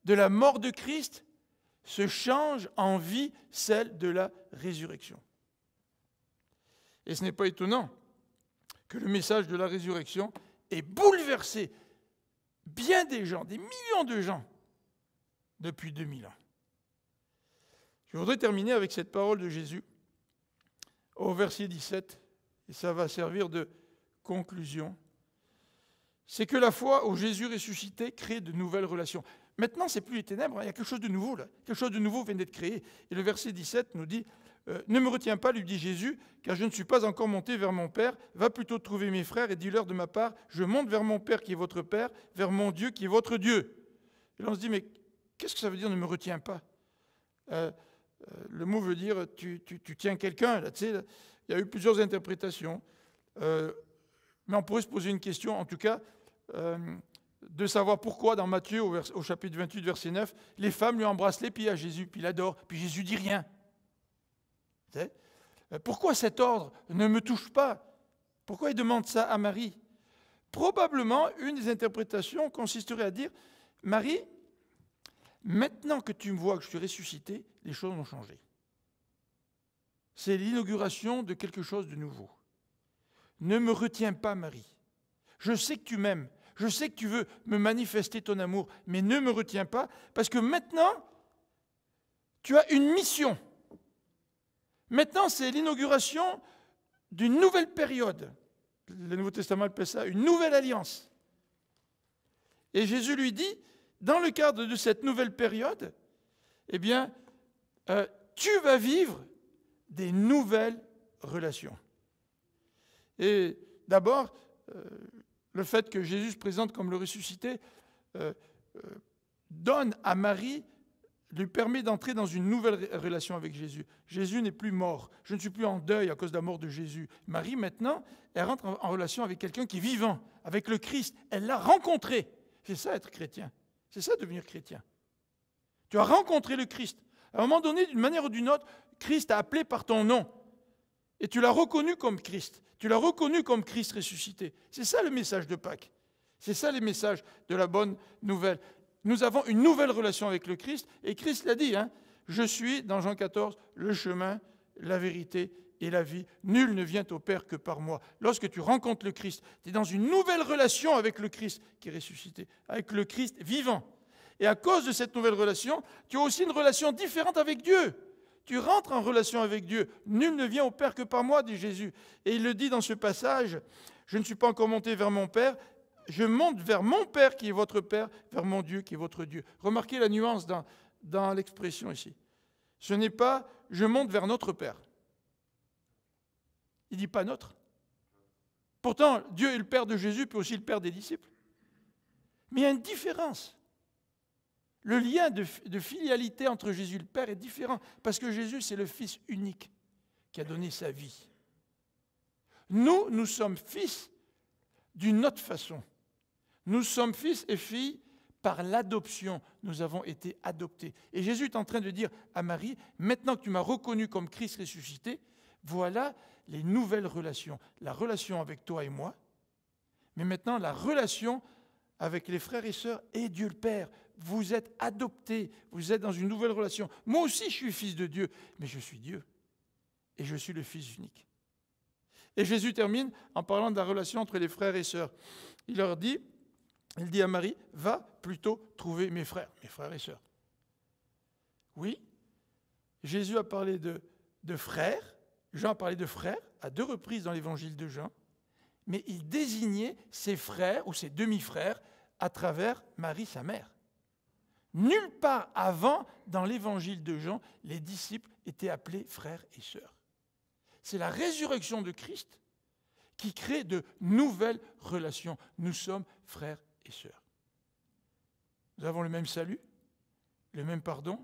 de la mort de Christ se change en vie, celle de la résurrection. Et ce n'est pas étonnant que le message de la résurrection ait bouleversé bien des gens, des millions de gens, depuis 2000 ans. Je voudrais terminer avec cette parole de Jésus au verset 17, et ça va servir de conclusion. C'est que la foi au Jésus ressuscité crée de nouvelles relations. Maintenant, ce n'est plus les ténèbres, il y a quelque chose de nouveau là. Quelque chose de nouveau vient d'être créé. Et le verset 17 nous dit « Ne me retiens pas, lui dit Jésus, car je ne suis pas encore monté vers mon Père. Va plutôt trouver mes frères et dis-leur de ma part, je monte vers mon Père qui est votre Père, vers mon Dieu qui est votre Dieu. » Et là on se dit « Mais qu'est-ce que ça veut dire, ne me retiens pas ?» Le mot veut dire tu tiens quelqu'un. Là, tu sais, là, il y a eu plusieurs interprétations. Mais on pourrait se poser une question, en tout cas, de savoir pourquoi dans Matthieu, au chapitre 28, verset 9, les femmes lui embrassent les pieds à Jésus, puis l'adorent, puis Jésus dit rien. Pourquoi cet ordre ne me touche pas? Pourquoi il demande ça à Marie? Probablement, une des interprétations consisterait à dire, Marie, maintenant que tu me vois que je suis ressuscité, les choses ont changé. C'est l'inauguration de quelque chose de nouveau. Ne me retiens pas, Marie. Je sais que tu m'aimes. Je sais que tu veux me manifester ton amour, mais ne me retiens pas, parce que maintenant, tu as une mission. Maintenant, c'est l'inauguration d'une nouvelle période. Le Nouveau Testament appelle ça une nouvelle alliance. Et Jésus lui dit, dans le cadre de cette nouvelle période, eh bien, tu vas vivre des nouvelles relations. Et d'abord, le fait que Jésus se présente comme le ressuscité donne à Marie, lui permet d'entrer dans une nouvelle relation avec Jésus. Jésus n'est plus mort. Je ne suis plus en deuil à cause de la mort de Jésus. Marie, maintenant, elle rentre en relation avec quelqu'un qui est vivant, avec le Christ. Elle l'a rencontré. C'est ça être chrétien. C'est ça devenir chrétien. Tu as rencontré le Christ. À un moment donné, d'une manière ou d'une autre, Christ t'a appelé par ton nom. Et tu l'as reconnu comme Christ. Tu l'as reconnu comme Christ ressuscité. C'est ça le message de Pâques. C'est ça le message de la bonne nouvelle. Nous avons une nouvelle relation avec le Christ. Et Christ l'a dit, je suis, dans Jean 14, le chemin, la vérité et la vie. Nul ne vient au Père que par moi. Lorsque tu rencontres le Christ, tu es dans une nouvelle relation avec le Christ qui est ressuscité, avec le Christ vivant. Et à cause de cette nouvelle relation, tu as aussi une relation différente avec Dieu. Tu rentres en relation avec Dieu. Nul ne vient au Père que par moi, dit Jésus. Et il le dit dans ce passage, je ne suis pas encore monté vers mon Père, je monte vers mon Père qui est votre Père, vers mon Dieu qui est votre Dieu. Remarquez la nuance dans l'expression ici. Ce n'est pas je monte vers notre Père. Il ne dit pas notre. Pourtant, Dieu est le Père de Jésus, puis aussi le Père des disciples. Mais il y a une différence. Le lien de filialité entre Jésus et le Père est différent, parce que Jésus, c'est le Fils unique qui a donné sa vie. Nous sommes fils d'une autre façon. Nous sommes fils et filles par l'adoption. Nous avons été adoptés. Et Jésus est en train de dire à Marie, maintenant que tu m'as reconnu comme Christ ressuscité, voilà les nouvelles relations. La relation avec toi et moi, mais maintenant la relation avec les frères et sœurs et Dieu le Père. Vous êtes adoptés, vous êtes dans une nouvelle relation. Moi aussi, je suis fils de Dieu, mais je suis Dieu. Et je suis le Fils unique. Et Jésus termine en parlant de la relation entre les frères et sœurs. Il leur dit, Il dit à Marie, va plutôt trouver mes frères et sœurs. Oui, Jésus a parlé de frères, Jean a parlé de frères à 2 reprises dans l'évangile de Jean, mais il désignait ses frères ou ses demi-frères à travers Marie, sa mère. Nulle part avant, dans l'évangile de Jean, les disciples étaient appelés frères et sœurs. C'est la résurrection de Christ qui crée de nouvelles relations. Nous sommes frères et sœurs. Nous avons le même salut, le même pardon,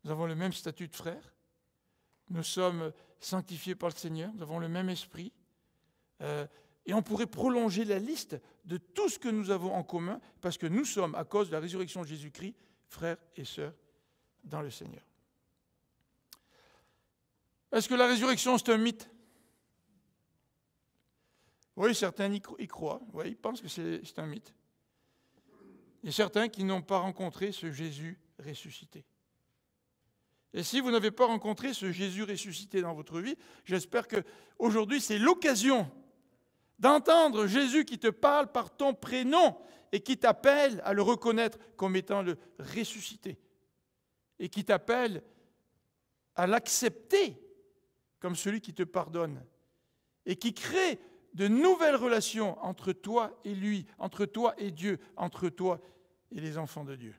nous avons le même statut de frère, nous sommes sanctifiés par le Seigneur, nous avons le même esprit, et on pourrait prolonger la liste de tout ce que nous avons en commun, parce que nous sommes, à cause de la résurrection de Jésus-Christ, frères et sœurs dans le Seigneur. Est-ce que la résurrection, c'est un mythe? Oui, certains y croient, oui, ils pensent que c'est un mythe. Il y a certains qui n'ont pas rencontré ce Jésus ressuscité. Et si vous n'avez pas rencontré ce Jésus ressuscité dans votre vie, j'espère qu'aujourd'hui, c'est l'occasion d'entendre Jésus qui te parle par ton prénom et qui t'appelle à le reconnaître comme étant le ressuscité et qui t'appelle à l'accepter comme celui qui te pardonne et qui crée de nouvelles relations entre toi et lui, entre toi et Dieu, entre toi et les enfants de Dieu.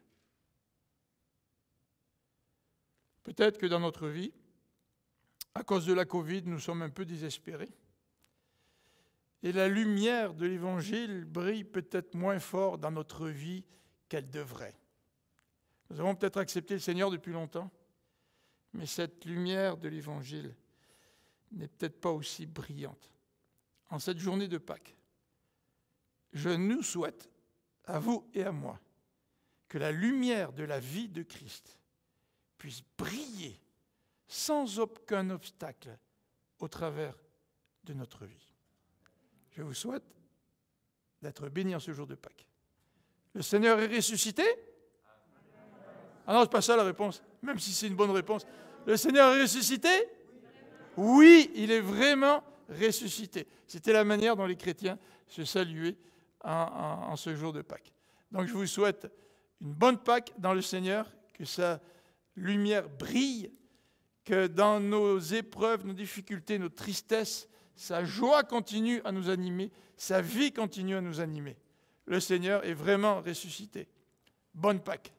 Peut-être que dans notre vie, à cause de la Covid, nous sommes un peu désespérés. Et la lumière de l'Évangile brille peut-être moins fort dans notre vie qu'elle devrait. Nous avons peut-être accepté le Seigneur depuis longtemps, mais cette lumière de l'Évangile n'est peut-être pas aussi brillante. En cette journée de Pâques, je nous souhaite, à vous et à moi, que la lumière de la vie de Christ puisse briller sans aucun obstacle au travers de notre vie. Je vous souhaite d'être bénis en ce jour de Pâques. Le Seigneur est ressuscité? Ah non, c'est pas ça la réponse, même si c'est une bonne réponse. Le Seigneur est ressuscité? Oui, il est vraiment ressuscité. C'était la manière dont les chrétiens se saluaient en ce jour de Pâques. Donc je vous souhaite une bonne Pâques dans le Seigneur, que sa lumière brille, que dans nos épreuves, nos difficultés, nos tristesses, sa joie continue à nous animer, sa vie continue à nous animer. Le Seigneur est vraiment ressuscité. Bonne Pâques.